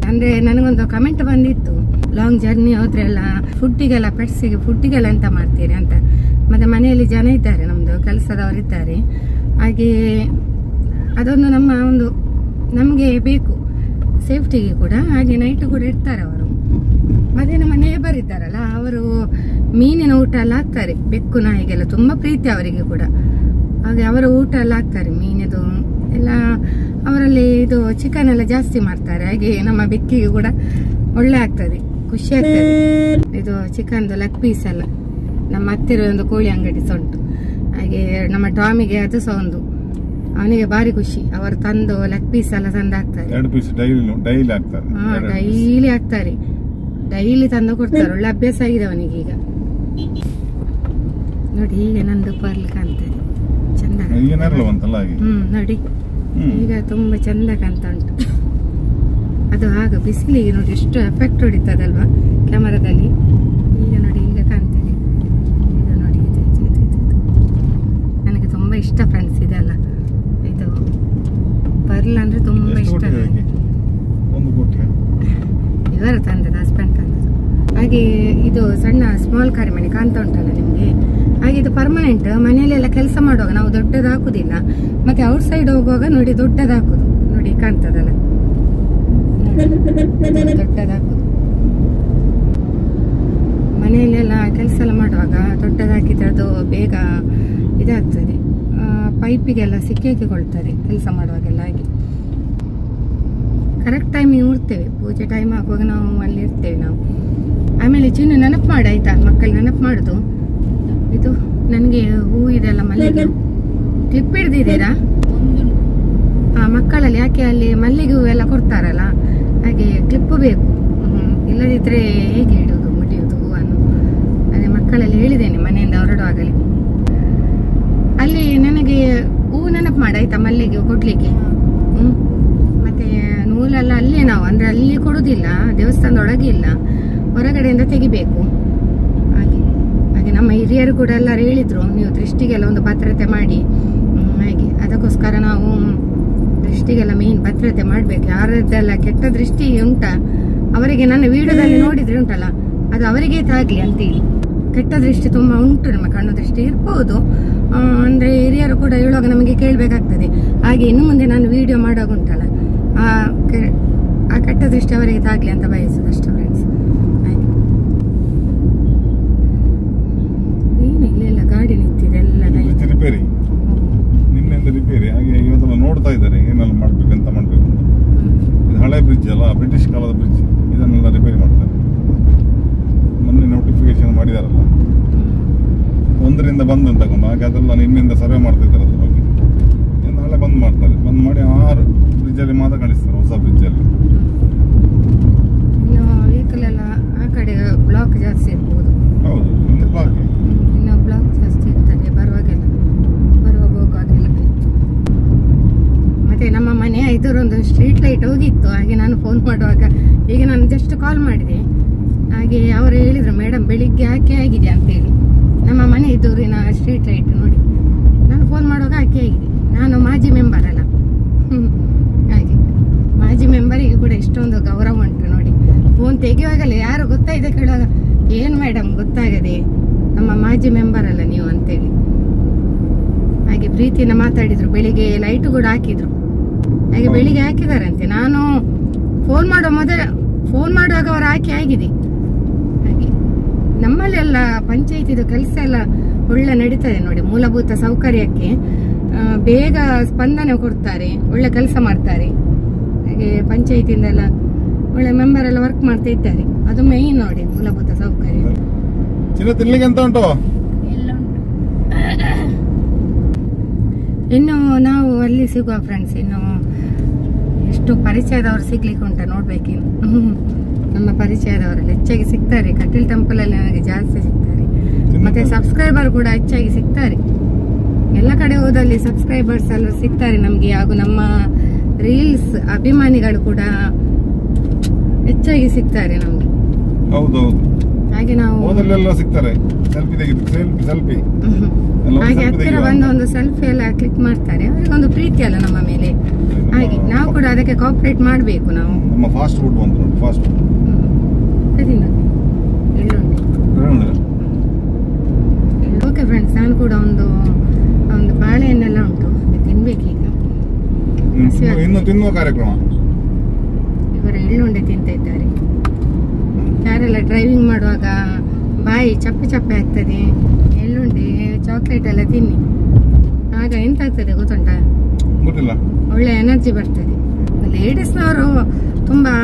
ಅಂದ್ರೆ ನನಗೊಂದು ಕಮೆಂಟ್ ಬಂದಿತ್ತು, ಲಾಂಗ್ ಜರ್ನಿ ಹೋದ್ರೆಲ್ಲ ಫುಡ್ಡಿಗೆಲ್ಲ ಪೆಟ್ಸಿಗೆ ಫುಡ್ಡಿಗೆಲ್ಲ ಎಂತ ಮಾಡ್ತೀರಿ ಅಂತ. ಮತ್ತೆ ಮನೆಯಲ್ಲಿ ಜನ ಇದ್ದಾರೆ, ನಮ್ದು ಕೆಲಸದವರು ಇದ್ದಾರೆ. ಹಾಗೆ ಅದೊಂದು ನಮಗೆ ಬೇಕು ಸೇಫ್ಟಿಗೆ ಕೂಡ. ಹಾಗೆ ನೈಟ್ ಕೂಡ ಇರ್ತಾರೆ ಅವರು. ಮತ್ತೆ ನಮ್ಮ ನೇಬರ್ ಇದ್ದಾರಲ್ಲ, ಅವರು ಮೀನಿನ ಊಟ ಎಲ್ಲ ಹಾಕ್ತಾರೆ. ಬೆಕ್ಕು ನಾಯಿಗೆಲ್ಲ ತುಂಬಾ ಪ್ರೀತಿ ಅವರಿಗೆ ಕೂಡ. ಹಾಗೆ ಅವರ ಊಟ ಎಲ್ಲ ಹಾಕ್ತಾರೆ, ಮೀನಿದು ಎಲ್ಲ. ಅವರಲ್ಲಿ ಇದು ಚಿಕನ್ ಎಲ್ಲ ಜಾಸ್ತಿ ಮಾಡ್ತಾರೆ. ಹಾಗೆ ನಮ್ಮ ಬೆಕ್ಕಿಗೆ ಕೂಡ ಒಳ್ಳೆ ಆಗ್ತದೆ, ಖುಷಿ ಆಗ್ತದೆ. ಇದು ಚಿಕನ್ದು ಲೆಗ್ ಪೀಸ್ ಎಲ್ಲ ನಮ್ಮ ಹತ್ತಿರ ಒಂದು ಕೋಳಿ ಅಂಗಡಿ ಸಹ ಉಂಟು. ಹಾಗೆ ನಮ್ಮ ಟಾಮಿಗೆ ಅದು ಸಹ ಒಂದು, ಅವನಿಗೆ ಭಾರಿ ಖುಷಿ. ಅವರು ತಂದು ಲೆಗ್ ಪೀಸ್ ಎಲ್ಲ ತಂದು ಹಾಕ್ತಾರೆ. ಡೈಲಿ ಹಾಕ್ತಾರೆ, ಡೈಲಿ ತಂದು ಕೊಡ್ತಾರೆ. ಒಳ್ಳೆ ಅಭ್ಯಾಸ ಆಗಿದೆ ಅವನಿಗೆ ಈಗ. ನೋಡಿ ಈಗ ನಂದು ಪರ್ಲ್ ಕಾಣ್ತದೆ ಚಂದ. ನೋಡಿ ಈಗ ತುಂಬಾ ಚಂದ ಕಾಣ್ತಾ ಉಂಟು. ಅದು ಆಗ ಬಿಸಿಲಿಗೆ ನೋಡಿ ಎಷ್ಟು ಎಫೆಕ್ಟ್ ಹೊಡಿತದಲ್ವಾ ಕ್ಯಾಮರಾದಲ್ಲಿ. ಈಗ ನೋಡಿ ಈಗ ಕಾಣ್ತದೆ, ಇದು ನೋಡಿ ಇದು ನನಗೆ ತುಂಬ ಇಷ್ಟ ಫ್ರೆಂಡ್ಸ್. ಇದೆಲ್ಲ ಇದು ಪರ್ಲ್ ಅಂದರೆ ತುಂಬ ಇಷ್ಟ. ಇವರು ತಂದದ್ದು, ಹಸ್ಬೆಂಡ್ ತಂದದ್ದು. ಹಾಗೆ ಇದು ಸಣ್ಣ ಸ್ಮಾಲ್ ಕರಿಮಣಿ ಕಾಣ್ತಾ ಉಂಟಲ್ಲ ನಿಮಗೆ, ಹಾಗೆ ಇದು ಪರ್ಮನೆಂಟ್. ಮನೆಯಲ್ಲೆಲ್ಲ ಕೆಲಸ ಮಾಡುವಾಗ ನಾವು ದೊಡ್ಡದು ಹಾಕುದಿಲ್ಲ, ಮತ್ತೆ ಔಟ್ ಸೈಡ್ ಹೋಗುವಾಗ ನೋಡಿ ದೊಡ್ಡದು ಹಾಕುದು. ನೋಡಿ ಕಾಣ್ತದಲ್ಲ, ದೊಡ್ಡದು ಹಾಕುದು. ಮನೆಯಲ್ಲೆಲ್ಲ ಕೆಲಸ ಎಲ್ಲ ಮಾಡುವಾಗ ದೊಡ್ಡದು ಹಾಕಿದ್ರೆ ಅದು ಬೇಗ ಇದಾಗ್ತದೆ, ಪೈಪಿಗೆಲ್ಲ ಸಿಕ್ಕಿಕೊಳ್ತದೆ ಕೆಲಸ ಮಾಡುವಾಗೆಲ್ಲ. ಹಾಗೆ ಕರೆಕ್ಟ್ ಟೈಮಿಗೆ ಉಡ್ತೇವೆ, ಪೂಜೆ ಟೈಮ್ ಆಗುವಾಗ ನಾವು ಅಲ್ಲಿ ಇರ್ತೇವೆ ನಾವು. ಆಮೇಲೆ ಚಿನ್ನು ನೆನಪು ಮಾಡಿ ಆಯ್ತಾ, ಮಕ್ಕಳು ನೆನಪು ಮಾಡುದು. ಇದು ನನಗೆ ಹೂ ಇದೆಲ್ಲ ಮಲ್ಲಿಗೆ ಕ್ಲಿಪ್ ಹಿಡ್ದಿದ್ದೀರಾ? ಮಕ್ಕಳಲ್ಲಿ ಯಾಕೆ ಅಲ್ಲಿ ಮಲ್ಲಿಗೆ ಹೂವೆಲ್ಲ ಕೊಡ್ತಾರಲ್ಲ, ಹಾಗೆ ಕ್ಲಿಪ್ಪು ಬೇಕು. ಇಲ್ಲದಿದ್ರೆ ಹೇಗೆ ಇಡುವುದು ಮುಡಿಯುವುದು ಹೂವನ್ನು? ಅದೇ ಮಕ್ಕಳಲ್ಲಿ ಹೇಳಿದ್ದೇನೆ ಮನೆಯಿಂದ ಹೊರಡುವಾಗಲಿ. ಅಲ್ಲಿ ನನಗೆ ಹೂ ನೆನಪು ಮಾಡಿ ಆಯ್ತಾ, ಮಲ್ಲಿಗೆ ಕೊಡ್ಲಿಕ್ಕೆ. ಮತ್ತೆ ನೂಲೆಲ್ಲ ಅಲ್ಲೇ ನಾವು ಅಂದ್ರೆ ಅಲ್ಲಿ ಕೊಡುದಿಲ್ಲ, ದೇವಸ್ಥಾನದೊಳಗೆ ಇಲ್ಲ, ಹೊರಗಡೆಯಿಂದ ತೆಗಿಬೇಕು. ಹಾಗೆ ಹಾಗೆ ನಮ್ಮ ಹಿರಿಯರು ಕೂಡ ಎಲ್ಲರೂ ಹೇಳಿದ್ರು, ನೀವು ದೃಷ್ಟಿಗೆಲ್ಲ ಒಂದು ಭದ್ರತೆ ಮಾಡಿ. ಹಾಗೆ ಅದಕ್ಕೋಸ್ಕರ ನಾವು ದೃಷ್ಟಿಗೆಲ್ಲ ಮೇನ್ ಭದ್ರತೆ ಮಾಡ್ಬೇಕು. ಯಾರದ್ದೆಲ್ಲ ಕೆಟ್ಟ ದೃಷ್ಟಿ ಉಂಟಾ ಅವರಿಗೆ ನನ್ನ ವಿಡಿಯೋದಲ್ಲಿ ನೋಡಿದ್ರೆ ಉಂಟಲ್ಲ, ಅದು ಅವರಿಗೆ ತಾಗ್ಲಿ ಅಂತೇಳಿ. ಕೆಟ್ಟ ದೃಷ್ಟಿ ತುಂಬಾ ಉಂಟು, ನಮ್ಮ ಕಣ್ಣು ದೃಷ್ಟಿ ಇರ್ಬೋದು, ಅಂದ್ರೆ ಹಿರಿಯರು ಕೂಡ ಹೇಳುವಾಗ ನಮಗೆ ಕೇಳಬೇಕಾಗ್ತದೆ. ಹಾಗೆ ಇನ್ನು ಮುಂದೆ ನಾನು ವಿಡಿಯೋ ಮಾಡುವಾಗ ಉಂಟಲ್ಲ, ಆ ಕೆಟ್ಟ ದೃಷ್ಟಿ ಅವರಿಗೆ ತಾಗ್ಲಿ ಅಂತ ಬಯಸುದು ಅಷ್ಟೇ ಫ್ರೆಂಡ್ಸ್. ಹಾಗೆ ಏನು ಇಲ್ಲೆಲ್ಲ ಗಾಡಿ ನಿಂತಿದೆ ಎಲ್ಲ ರಿಪೇರಿ, ನಿನ್ನೆಂದ ರಿಪೇರಿ. ಹಾಗೆ ಇವತ್ತೆಲ್ಲ ನೋಡ್ತಾ ಇದ್ದಾರೆ ಏನೆಲ್ಲ ಮಾಡ್ಬೇಕು, ಎಂತ ಮಾಡ್ಬೇಕು ಅಂತ. ಇದು ಹಳೆ ಬ್ರಿಡ್ಜ್ ಅಲ್ಲ, ಬ್ರಿಟಿಷ್ ಕಾಲದ ಬ್ರಿಡ್ಜ್, ಇದನ್ನೆಲ್ಲ ರಿಪೇರಿ ಮಾಡ್ತಾರೆ. ಮೊನ್ನೆ ನೋಟಿಫಿಕೇಶನ್ ಮಾಡಿದಾರಲ್ಲ, 1ರಿಂದ ಬಂದ್ ಅಂತ ತಗೊಂಡು, ಹಾಗೆ ಅದೆಲ್ಲ ನಿನ್ನಿಂದ ಸರ್ವೆ ಮಾಡ್ತಾ ಇದ್ದಾರೆ ಅದ್ರ ಬಗ್ಗೆ. ನಾಳೆ ಬಂದ್ ಮಾಡ್ತಾರೆ, ಬಂದ್ ಮಾಡಿ 6 ಬ್ರಿಡ್ಜಲ್ಲಿ ಮಾತ್ರ ಕಾಣಿಸ್ತಾರೆ, ಹೊಸ ಬ್ರಿಡ್ಜಲ್ಲಿ. ವೆಹಿಕಲ್ ಎಲ್ಲ ಆ ಕಡೆ ಬ್ಲಾಕ್ ಜಾಸ್ತಿ ಇರ್ಬೋದು. ಹೌದು, ಇನ್ನು ಬ್ಲಾಕ್ ಜಾಸ್ತಿ ಇರ್ತದೆ ಬರುವಾಗ ಹೋಗುವಾಗೆಲ್ಲ. ಮತ್ತೆ ನಮ್ಮ ಮನೆ ಇದರೊಂದು ಸ್ಟ್ರೀಟ್ ಲೈಟ್ ಹೋಗಿತ್ತು, ಹಾಗೆ ನಾನು ಫೋನ್ ಮಾಡುವಾಗ ಈಗ ನಾನು ಜಸ್ಟ್ ಕಾಲ್ ಮಾಡಿದೆ. ಹಾಗೆ ಅವರು ಹೇಳಿದ್ರು, ಮೇಡಮ್ ಬೆಳಿಗ್ಗೆ ಹಾಕಿ ಆಗಿದೆ ಅಂತೇಳಿ. ನಮ್ಮ ಮನೆ ಎದುರಿನ ಸ್ಟ್ರೀಟ್ ಲೈಟ್ ನೋಡಿ, ನಾನು ಫೋನ್ ಮಾಡುವಾಗ ಹಾಕಿ ಆಗಿದೆ. ನಾನು ಮಾಜಿ ಮೆಂಬರ್ ಅಲ್ಲ, ಹಾಗೆ ಮಾಜಿ ಮೆಂಬರಿಗೆ ಕೂಡ ಇಷ್ಟೊಂದು ಗೌರವ ಉಂಟು ನೋಡಿ. ಫೋನ್ ತೆಗೆಯುವಾಗಲೇ ಯಾರು ಗೊತ್ತಾಯಿದೆ ಕೇಳುವಾಗ, ಏನು ಮೇಡಮ್ ಗೊತ್ತಾಗದೆ, ನಮ್ಮ ಮಾಜಿ ಮೆಂಬರ್ ಅಲ್ಲ ನೀವು ಅಂತೇಳಿ. ಹಾಗೆ ಪ್ರೀತಿಯಿಂದ ಮಾತಾಡಿದ್ರು. ಬೆಳಿಗ್ಗೆ ಲೈಟ್ ಕೂಡ ಹಾಕಿದ್ರು, ಹಾಗೆ ಬೆಳಿಗ್ಗೆ ಹಾಕಿದಾರಂತೆ. ನಾನು ಫೋನ್ ಮಾಡುವಾಗ ಅವರು ಹಾಕಿ ಆಗಿದೆ. ಹಾಗೆ ನಮ್ಮಲ್ಲೆಲ್ಲ ಪಂಚಾಯತಿದು ಕೆಲಸ ಎಲ್ಲ ಒಳ್ಳೆ ನಡೀತದೆ ನೋಡಿ. ಮೂಲಭೂತ ಸೌಕರ್ಯಕ್ಕೆ ಬೇಗ ಸ್ಪಂದನೆ ಕೊಡ್ತಾರೆ, ಒಳ್ಳೆ ಕೆಲಸ ಮಾಡ್ತಾರೆ. ಹಾಗೆ ಪಂಚಾಯತಿಯಿಂದೆಲ್ಲ ಒಳ್ಳೆ ಮೆಂಬರ್ ಎಲ್ಲ ವರ್ಕ್ ಮಾಡ್ತಾ ಇದ್ದಾರೆ, ಅದು ಮೇಯ್ನ್ ನೋಡಿ ಮೂಲಭೂತ ಸೌಕರ್ಯ. ಇನ್ನು ನಾವು ಅಲ್ಲಿ ಸಿಗುವ ಫ್ರೆಂಡ್ಸ್, ಇನ್ನು ಎಷ್ಟು ಪರಿಚಯದವರು ಸಿಗ್ಲಿಕ್ಕೆ ಉಂಟ ನೋಡ್ಬೇಕಿನ್ನು. ನಮ್ಮ ಪರಿಚಯದವರೆಲ್ಲ ಹೆಚ್ಚಾಗಿ ಸಿಗ್ತಾರೆ. ಕಟೀಲ್ ಟೆಂಪಲ್ ಅಲ್ಲಿ ನನಗೆ ಜಾಸ್ತಿ ಸಿಗ್ತಾರೆ, ಮತ್ತೆ ಸಬ್ಸ್ಕ್ರೈಬರ್ ಕೂಡ ಹೆಚ್ಚಾಗಿ ಸಿಗ್ತಾರೆ. ಎಲ್ಲ ಕಡೆ ಹೋದಲ್ಲಿ ಸಬ್ಸ್ಕ್ರೈಬರ್ಸ್ ಎಲ್ಲ ಸಿಗ್ತಾರೆ ನಮ್ಗೆ, ಹಾಗೂ ನಮ್ಮ ರೀಲ್ಸ್ ಅಭಿಮಾನಿಗಳು ಕೂಡ ಹೆಚ್ಚಾಗಿ ಸಿಗ್ತಾರೆ ನಮ್ಗೆ. ಹೌದೌದು, ಹಾಗೆ ನಾವು ಸಿಗ್ತಾರೆ. ಹಾಗೆ ಹತ್ತಿರ ಬಂದು ಒಂದು ಸೆಲ್ಫಿ ಎಲ್ಲ ಕ್ಲಿಕ್ ಮಾಡ್ತಾರೆ, ಅವರಿಗೊಂದು ಪ್ರೀತಿ ಅಲ್ಲ ನಮ್ಮ ಮೇಲೆ. ಹಾಗೆ ನಾವು ಕೂಡ ಅದಕ್ಕೆ ಕೋಆಪರೇಟ್ ಮಾಡಬೇಕು. ನಾವು ನಮ್ಮ ಫಾಸ್ಟ್ ಫುಡ್ ಬಂತು ನೋಡಿ, ಫಾಸ್ಟ್ ಫುಡ್ ಓಕೆ ಫ್ರೆಂಡ್ಸ್, ನಾನು ಕೂಡ ಒಂದು ಬಾಳೆಹಣ್ಣೆಲ್ಲ ಉಂಟು, ತಿನ್ಬೇಕೀಗ. ಇನ್ನು ತಿನ್ನುವ ಕಾರ್ಯಕ್ರಮ. ಇವರ ಎಳ್ಳುಂಡೆ ತಿಂತ ಇದ್ದಾರೆ. ಯಾರೆಲ್ಲ ಡ್ರೈವಿಂಗ್ ಮಾಡುವಾಗ ಬಾಯಿ ಚಪ್ಪೆ ಚಪ್ಪೆ ಆಗ್ತದೆ, ಎಳ್ಳುಂಡೆ ಚಾಕ್ಲೇಟ್ ಎಲ್ಲ ತಿನ್ನಿ, ಆಗ ಎಂತ ಆಗ್ತದೆ ಗೊತ್ತುಂಟಾ? ಗೊತ್ತಿಲ್ಲ, ಒಳ್ಳೆ ಎನರ್ಜಿ ಬರ್ತದೆ. ಲೇಡೀಸ್ನವರು ತುಂಬಾ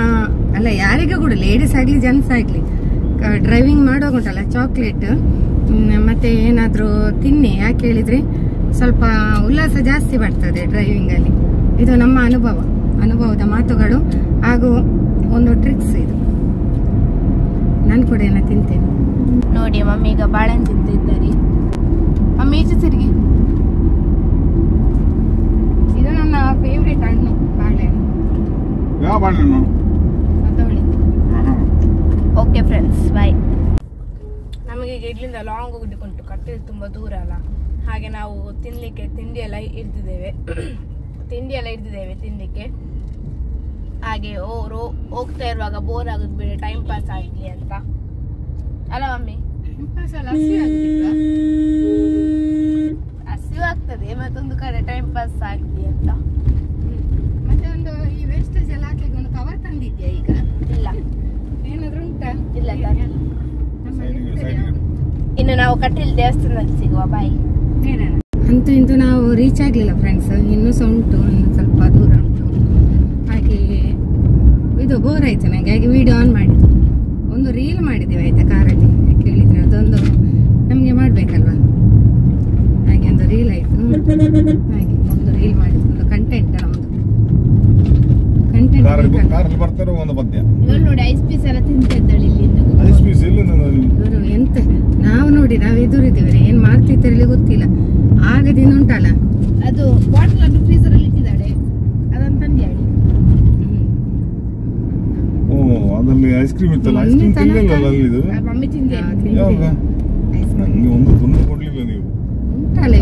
ಅಲ್ಲ, ಯಾರಿಗೂ ಕೂಡ ಲೇಡೀಸ್ ಆಗ್ಲಿ ಜೆಂಟ್ಸ್ ಆಗ್ಲಿ ಡ್ರೈವಿಂಗ್ ಮಾಡುವಾಗ ಉಂಟಲ್ಲ ಚಾಕ್ಲೇಟ್ ಮತ್ತೆ ಏನಾದ್ರೂ ತಿನ್ನಿ. ಯಾಕೆ ಹೇಳಿದ್ರೆ ಸ್ವಲ್ಪ ಉಲ್ಲಾಸ ಜಾಸ್ತಿ ಬರ್ತದೆ ಡ್ರೈವಿಂಗ್ ಅಲ್ಲಿ. ಇದು ನಮ್ಮ ಅನುಭವದ ಮಾತುಗಳು ಹಾಗೂ ಒಂದು ಟ್ರಿಕ್ಸ್ ಇದು. ನಾನು ಕೂಡ ಏನೋ ತಿಂತೇನೆ ನೋಡಿ. ಮಮ್ಮಿ ಈಗ ಬಾಳೆಹಣ್ಣು ತಿಂತಿದ್ದಾರೆ. ಮಮ್ಮಿ ಈಚೆ ತಿರುಗಿ. ಇದು ನನ್ನ ಫೇವ್ರೇಟ್ ಹಣ್ಣು ಬಾಳೆಹಣ್ಣು. ಯಾವ ಬಾಳೆಹಣ್ಣು? Okay friends bye. ನಮಗೆ ಈಗ ಇಲ್ಲಿಂದ ಲಾಂಗ್ ಹೋಗ್ಲಿಕ್ಕೆ ಉಂಟು, ಕಟ್ಟೆದು ತುಂಬ ದೂರ ಅಲ್ಲ, ಹಾಗೆ ನಾವು ತಿನ್ನಲಿಕ್ಕೆ ತಿಂಡಿ ಎಲ್ಲ ಇಡ್ತಿದ್ದೇವೆ ತಿನ್ನಲಿಕ್ಕೆ. ಹಾಗೆ ಹೋಗ್ತಾ ಇರುವಾಗ ಬೋರ್ ಆಗೋದು ಬೇಡ, ಟೈಮ್ ಪಾಸ್ ಆಗಲಿ ಅಂತ ಅಲ್ಲ ಮಮ್ಮಿ? ಹಸಿವಾಗ್ತದೆ, ಮತ್ತೊಂದು ಕಡೆ ಟೈಮ್ ಪಾಸ್ ಆಗಲಿ ಅಂತ. ಮತ್ತೆ ಒಂದು ಈ ವೇಸ್ಟೇಜ್ ಎಲ್ಲ ಹಾಕ್ಲಿಕ್ಕೆ ಒಂದು ಕವರ್ ತಂದಿದ್ಯಾ ಈಗ? ಇಲ್ಲ, ಏನಾದ್ರು ಉಂಟಾ? ಇಲ್ಲ. ಇನ್ನು ನಾವು ಕಟೀಲ್ ದೇವಸ್ಥಾನದಲ್ಲಿ ಸಿಗುವ. ಬಾಯ್. ಅಂತೂ ಇಂತೂ ನಾವು ರೀಚ್ ಆಗ್ಲಿಲ್ಲ ಫ್ರೆಂಡ್ಸ್, ಇನ್ನೂ ಸಹ ಉಂಟು, ಇನ್ನು ಸ್ವಲ್ಪ ದೂರ ಉಂಟು. ಹಾಗೆ ಇದು ಬೋರ್ ಆಯ್ತು ನನಗೆ, ಹಾಗೆ ವಿಡಿಯೋ ಆನ್ ಮಾಡಿದ್ದು. ಒಂದು ರೀಲ್ ಮಾಡಿದ್ದೇವೆ ಆಯ್ತಾ ಕಾರಲ್ಲಿ, ಕೇಳಿದ್ರೆ ಅದೊಂದು ನಮಗೆ ಮಾಡ್ಬೇಕಲ್ವಾ, ಹಾಗೆ ಒಂದು ರೀಲ್ ಆಯ್ತು. ಹಾಗೆ ಒಂದು ರೀಲ್ ಮಾಡಿದ್ದು, ಒಂದು ಕಂಟೆಂಟ್, ನಮ್ದು ಕಂಟೆಂಟ್. ಬರ್ತಾರೋ ಒಂದು ಪದ್ಯ ಇವರು ನೋಡಿ ಐಸ್ ಪೀಸ್ ಎಲ್ಲ ತಿಂತಿದ್ದಾಳೆ ಇಲ್ಲಿಂದ. ಇವರು ಎಂತ ನಾವು ನೋಡಿ ನಾವು ಎದುರಿದ್ದೇವೆ, ಏನ್ ಮಾಡ್ತಿದ್ದಾರೆ ಗೊತ್ತಿಲ್ಲ. ಆಗದಿಂದ ಉಂಟಲ್ಲ ಅದು ಬಾಟಲ್ ಅನ್ನು ಫ್ರೀಜರ್ ಅಲ್ಲಿ ಇಟ್ಟಿದ್ದಾಳೆ, ಅದನ್ನು ತಂದಿಯಾಳಿ. ಅದಲ್ಲಿ ಐಸ್ ಕ್ರೀಮ್ ಇತ್ತಲ್ಲ, ಐಸ್ ಕ್ರೀಮ್ ತಿನ್ನಲಿಲ್ಲ ಅಲ್ಲಿ? ಇದು ಮಮ್ಮಿ ತಿಂದೆ. ಯಾವಾಗ? ನಂಗೆ ಒಂದು ತುಂಡು ಕೊಡ್ಲಿಲ್ಲ ನೀವು. ಉಂಟಲ್ಲ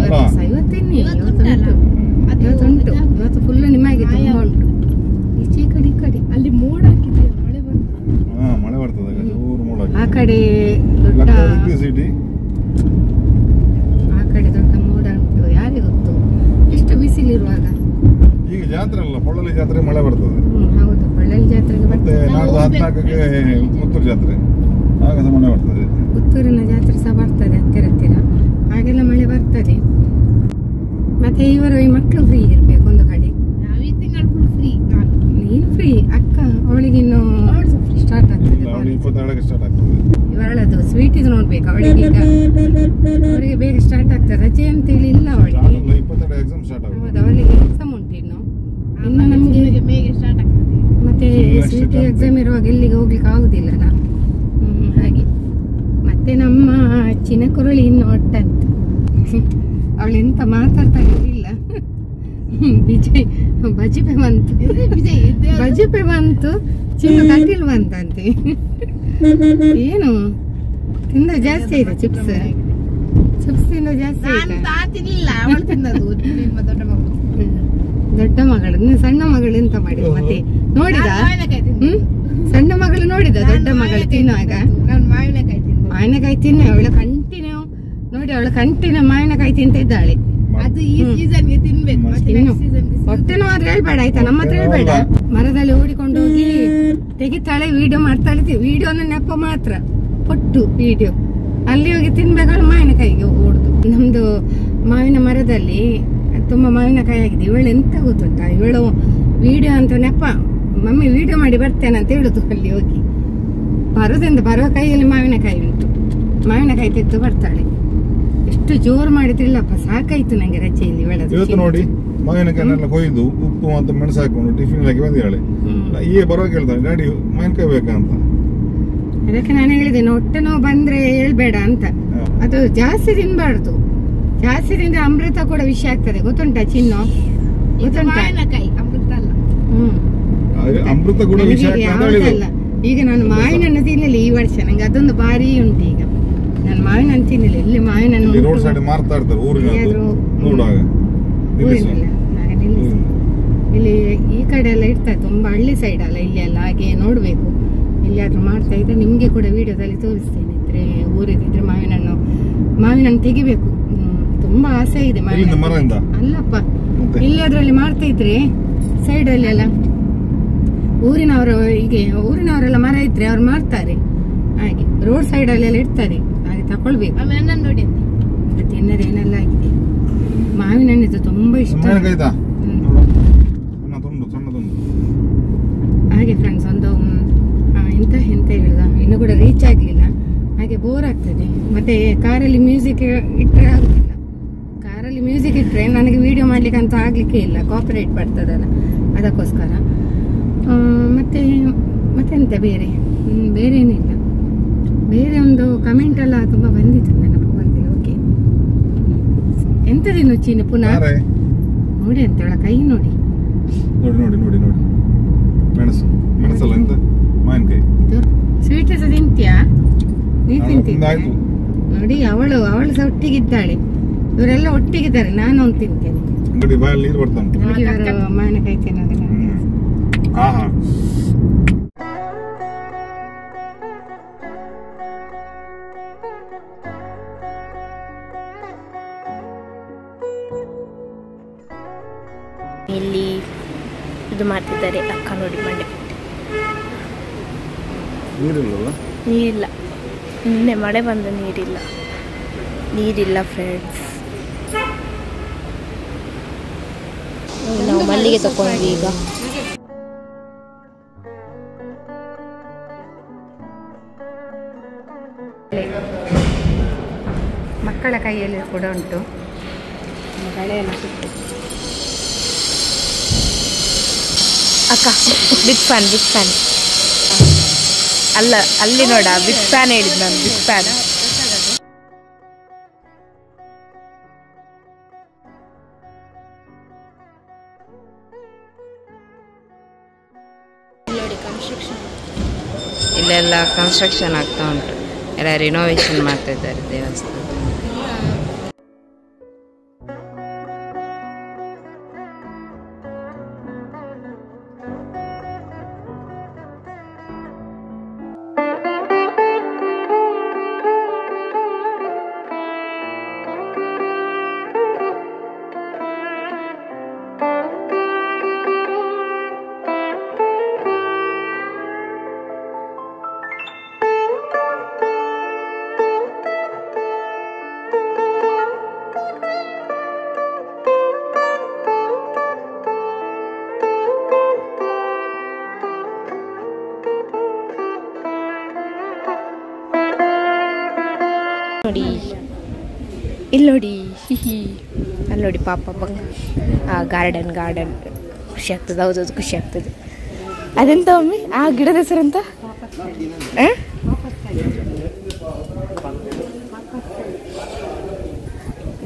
ಇವತ್ತಿನ್ನಿ, ಇವತ್ತುಂಟು, ಇವತ್ತು ಫುಲ್ ನಿಮಗೆ ತುಂಬಾ ಉಂಟು. ಈಚೆ ಈ ಕಡೆ ಅಲ್ಲಿ ಮೋಡ ಹಾಕಿದೆ, ಮಳೆ ಬರ್ತದೆ. ಮಳೆ ಬರ್ತದೆ, ಜೋರು ಮೋಡ. ಆ ಕಡೆ ದೊಡ್ಡ ಸಿಟಿ, ಆ ಕಡೆ ದೊಡ್ಡ ಮೋಡ ಉಂಟು, ಯಾರಿಗೆ ಗೊತ್ತು ಎಷ್ಟು ಬಿಸಿಲಿರುವಾಗ. ಈಗ ಜಾತ್ರೆ ಅಲ್ಲ, ಪೊಳ್ಳಲಿ ಜಾತ್ರೆ ಮಳೆ ಬರ್ತದೆ. ಹೌದು, ಪೊಳ್ಳಲಿ ಜಾತ್ರೆಗೆ ಮತ್ತೆ ನಾಡ್ದು 14ಕ್ಕೆ ಪುತ್ತೂರು ಜಾತ್ರೆ, ಆಗ ಸಹ ಮಳೆ ಬರ್ತದೆ. ಪುತ್ತೂರಿನ ಜಾತ್ರೆ ಸಹ ಬರ್ತದೆ ಹತ್ತಿರ, ಹಾಗೆಲ್ಲ ಮಳೆ ಬರ್ತದೆ. ಮತ್ತೆ ಇವರು ಈ ಮಕ್ಕಳು ಫ್ರೀ ಇರ್ಬೇಕು ಒಂದು ಕಡೆ. ನಾವು ಈ ತಿಂಗಳು ಫುಲ್ ಫ್ರೀ. ನೀನು ಫ್ರೀ, ಅಕ್ಕ ಅವಳಿಗಿನ್ನು ಸ್ಟಾರ್ಟ್ ಆಗ್ತದೆ, 22ಕ್ಕೆ ಸ್ಟಾರ್ಟ್ ಆಗ್ತದೆ. ಇವಳದು ಸ್ವೀಟ್ ಇದು ನೋಡ್ಬೇಕು ಅವಳಿಗೆ, ಈಗ ಅವರಿಗೆ ಬೇಗ ಸ್ಟಾರ್ಟ್ ಆಗ್ತದೆ. ರಜೆ ಅಂತೇಳಿ ಇಲ್ಲ ಅವಳಿಗೆ. 22 ಎಕ್ಸಾಮ್ ಸ್ಟಾರ್ಟ್ ಆಗುತ್ತೆ. ಹೌದು, ಅವಳಿಗೆ ಎಕ್ಸಾಮ್ ಉಂಟು ಇನ್ನು ನಮಗೆ ಬೇಗ ಸ್ಟಾರ್ಟ್ ಆಗ್ತದೆ. ಮತ್ತೆ ಸ್ವೀಟ್ ಎಕ್ಸಾಮ್ ಇರುವಾಗ ಎಲ್ಲಿಗೆ ಹೋಗ್ಲಿಕ್ಕೆ ಆಗುದಿಲ್ಲ. ಹಾಗೆ ಮತ್ತೆ ನಮ್ಮ ಚಿನಕುರುಳಿ ಇನ್ನು ಒಟ್ಟಂತ ಅವಳು ಎಂತ ಮಾತಾಡ್ತಾ ಇಲ್ಲ. ಬಜಿಪೆ ಬಂತು, ಚಿನ್ನ ಕಟ್ಟಿಲ್ ಬಂತಂತೆ. ಏನು ತಿಂದ ಜಾಸ್ತಿ ಆಯ್ತು, ಚಿಪ್ಸ್ ತಿಂದ ಜಾಸ್ತಿ ದೊಡ್ಡ ಮಗಳು, ಸಣ್ಣ ಮಗಳು ಎಂತ ಮಾಡಿದ ಮತ್ತೆ ನೋಡಿದ? ಸಣ್ಣ ಮಗಳು ನೋಡಿದ ದೊಡ್ಡ ಮಗಳು ತಿನ್ನುವಾಗ? ಮಾವಿನಕಾಯಿ ತಿನ್ನ ಅವಳು ಕಂಟಿನ್ಯೂ ನೋಡಿ, ಅವಳು ಕಂಟಿನ್ಯೂ ಮಾವಿನಕಾಯಿ ತಿಂತಿದ್ದಾಳೆ. ಅದು ಈ ಸೀಸನ್ಗೆ ತಿನ್ಬೇಕು. ಹೊಟ್ಟೆನೂ ಆದ್ರೆ ಹೇಳ್ಬೇಡ ಆಯ್ತಾ, ನಮ್ಮ ಹತ್ರ ಹೇಳ್ಬೇಡ. ಮರದಲ್ಲಿ ಓಡಿಕೊಂಡು ಹೋಗಿ ತೆಗಿತಾಳೆ, ವಿಡಿಯೋ ಮಾಡ್ತಾಳೆ. ವಿಡಿಯೋನ ನೆಪ ಮಾತ್ರ ಪೊಟ್ಟು ವಿಡಿಯೋ, ಅಲ್ಲಿ ಹೋಗಿ ತಿನ್ಬೇಕಾಳು ಮಾವಿನಕಾಯಿಗೆ ಓಡುದು. ನಮ್ದು ಮಾವಿನ ಮರದಲ್ಲಿ ತುಂಬಾ ಮಾವಿನಕಾಯಿ ಆಗಿದೆ. ಇವಳು ಎಂತ ಗೊತ್ತುಂಟ, ಇವಳು ವಿಡಿಯೋ ಅಂತ ನೆಪ, ಮಮ್ಮಿ ವಿಡಿಯೋ ಮಾಡಿ ಬರ್ತೇನೆ ಅಂತ ಹೇಳುದು. ಅಲ್ಲಿ ಹೋಗಿ ಬರೋದ್ರಿಂದ ಬರುವ ಕೈಯಲ್ಲಿ ಮಾವಿನಕಾಯಿ ಉಂಟು, ಮಾವಿನಕಾಯಿ ತೆಗೆದು ಬರ್ತಾಳೆ. ಎಷ್ಟು ಜೋರು ಮಾಡಿದ್ರಿಲ್ಲಪ್ಪ, ಸಾಕಾಯ್ತು ನಂಗೆ ರಜೆಯಲ್ಲಿ. ಇವತ್ತು ನೋಡಿ ಮಾವಿನಕಾಯಿನೆಲ್ಲ ಕೊಯ್ದು ಉಪ್ಪು ಮತ್ತು ಮೆಣಸು ಹಾಕೊಂಡು ಟಿಫಿನ್ ಹಾಕಿ ಬಂದಿದ್ದಾಳೆ. ಈಗ ಬರೋಕೆ ಹೇಳ್ತಾಳೆ ಗಾಡಿ ಮಾವಿನಕಾಯಿ ಬೇಕಂತ. ಅದಕ್ಕೆ ನಾನು ಹೇಳಿದೆ, ಹೊಟ್ಟೆ ನೋವು ಬಂದ್ರೆ ಹೇಳ್ಬೇಡ ಅಂತ. ಅದು ಜಾಸ್ತಿ ತಿನ್ಬಾರ್ದು, ಜಾಸ್ತಿ ತಿಂದ್ರೆ ಅಮೃತ ಕೂಡ ವಿಷ ಆಗ್ತದೆ, ಗೊತ್ತುಂಟ ಚಿನ್ನು? ಗೊತ್ತುಂಟ? ಅಮೃತ ಅಲ್ಲ, ಅಮೃತ ಕೂಡ ವಿಷ ಅಲ್ಲ. ಈಗ ನಾನು ಮಾವಿನ ಹಣ್ಣು ತಿನ್ನಲಿಲ್ಲ ಈ ವರ್ಷ, ನಂಗೆ ಅದೊಂದು ಭಾರಿ ಉಂಟು. ಈಗ ನಾನು ಮಾವಿನ ಹಣ್ಣು ತಿನ್ನಲಿಲ್ಲ. ಇಲ್ಲಿ ಮಾವಿನ ಹಣ್ಣು ರೋಡ್ ಸೈಡ್ ಮಾರ್ತಾ ಇರ್ತಾರೆ, ಇಲ್ಲಿ ಈ ಕಡೆ ಎಲ್ಲ ಇರ್ತದೆ, ತುಂಬಾ ಹಳ್ಳಿ ಸೈಡ್ ಅಲ್ಲ ಇಲ್ಲಿ ಎಲ್ಲ. ಹಾಗೆ ನೋಡ್ಬೇಕು, ಎಲ್ಲಿಯಾದ್ರೂ ಮಾಡ್ತಾ ಇದ್ರೆ ನಿಮ್ಗೆ ಕೂಡ ವಿಡಿಯೋದಲ್ಲಿ ತೋರಿಸ್ತೇನೆ. ಇದ್ರೆ ಊರಿದ್ರೆ ಮಾವಿನ ಹಣ್ಣು ತೆಗಿಬೇಕು, ತುಂಬಾ ಆಸೆ ಇದೆ. ಮಾವಿನ ಅಲ್ಲಪ್ಪ, ಇಲ್ಲಿ ಅದ್ರಲ್ಲಿ ಮಾಡ್ತಾ ಇದ್ರೆ ಸೈಡ್ ಅಲ್ಲಿ ಎಲ್ಲ ಊರಿನವರು, ಹೀಗೆ ಊರಿನವರೆಲ್ಲ ಮರ ಇದ್ರೆ ಅವ್ರು ಮಾಡ್ತಾರೆ. ಹಾಗೆ ರೋಡ್ ಸೈಡ್ ಅಲ್ಲಿ ಎಲ್ಲ ಇಡ್ತಾರೆ, ಹಾಗೆ ತಕೊಳ್ಬೇಕು. ನೋಡಿ ತಿನ್ನದೇನೆಲ್ಲ ಆಗಿದೆ. ಮಾವಿನ ಹಣ್ಣಿದ್ದು ತುಂಬಾ ಇಷ್ಟ. ಹಾಗೆ ಫ್ರೆಂಡ್ಸ್, ಒಂದು ಎಂತ ಹೇಳುದ, ಇನ್ನು ಕೂಡ ರೀಚ್ ಆಗ್ಲಿಲ್ಲ. ಹಾಗೆ ಬೋರ್ ಆಗ್ತದೆ. ಮತ್ತೆ ಕಾರಲ್ಲಿ ಮ್ಯೂಸಿಕ್ ಇಟ್ಟರೆ ಆಗುದಿಲ್ಲ. ಕಾರಲ್ಲಿ ಮ್ಯೂಸಿಕ್ ಇಟ್ಟರೆ ನನಗೆ ವಿಡಿಯೋ ಮಾಡ್ಲಿಕ್ಕೆ ಅಂತ ಆಗ್ಲಿಕ್ಕೆ ಇಲ್ಲ, ಕಾಪಿರೈಟ್ ಬರ್ತದಲ್ಲ, ಅದಕ್ಕೋಸ್ಕರ. ಮತ್ತೆಂತ ಬೇರೆ ಏನಿಲ್ಲ. ಬೇರೆ ಒಂದು ಕಮೆಂಟ್ ಎಲ್ಲ ತುಂಬಾ ಬಂದಿತ್ತು, ನನ್ನ ಮೊಬೈಲ್. ಓಕೆ, ಎಂತದೇನು ಚಿನ್ನ ಪುನಃ ನೋಡಿ ಅಂತ ಹೇಳ, ಕೈ ನೋಡಿ ಮೆಣಸಲ್ಲ, ಎಂತ ಮಾವಿನಕಾಯಿ, ಸ್ವೀಟ್ ತಿಂತಿದ್ದೆ ಆಯ್ತು. ನೋಡಿ, ಅವಳು ಸಹ ಒಟ್ಟಿಗಿದ್ದಾಳೆ. ಇವರೆಲ್ಲ ಒಟ್ಟಿಗಿದ್ದಾರೆ. ನಾನು ಒಂದು ತಿಂತೇನೆ. ಅಂಗಡಿ ಬಾಯಲ್ಲಿ ನೀರು ಬರ್ತಾ ಉಂಟು. ಮಾವಿನಕಾಯಿ ತಿನ್ನೋದು ನನಗೆ. ಆಹಾ, ಇಲ್ಲಿ ಇದು ಮಾಡ್ತಿದ್ದಾರೆ. ಅಕ್ಕ ನೋಡಿ ಮಂಡೆ ನೀರಿಲ್ಲಲ್ಲ? ನೀರಿಲ್ಲ, ನಿನ್ನೆ ಮಳೆ ಬಂದ ನೀರಿಲ್ಲ ಫ್ರೆಂಡ್ಸ್. ನಾವು ಮಲ್ಲಿಗೆ ತಗೊಂಡ್ವಿ ಈಗ. ಮಕ್ಕಳ ಕೈಯಲ್ಲಿ ಕೂಡ ಉಂಟು ಬಳೆಯನ್ನು ಸಿಕ್ತು. ಅಕ್ಕ ಬಿಗ್ ಫ್ಯಾನ್ ಅಲ್ಲ, ಅಲ್ಲಿ ನೋಡ ಬಿಗ್ ಫ್ಯಾನ್ ಹೇಳಿದ್ ನಾನು, ಬಿಗ್ ಫ್ಯಾನ್. ಇಲ್ಲೆಲ್ಲ ಕನ್ಸ್ಟ್ರಕ್ಷನ್ ಆಗ್ತಾ ಉಂಟು, ಎಲ್ಲ ರಿನೋವೇಷನ್ ಮಾಡ್ತಾ ಇದ್ದಾರೆ ದೇವಸ್ಥಾನ. ನೋಡಿ ಇಲ್ಲಿ ನೋಡಿ, ಅಲ್ಲಿ ನೋಡಿ ಪಾಪ ಗಾರ್ಡನ್ ಖುಷಿ ಆಗ್ತದೆ. ಹೌದೌದು ಖುಷಿ ಆಗ್ತದೆ. ಅದೆಂತ ಒಮ್ಮೆ ಆ ಗಿಡದ ಹೆಸರಂತ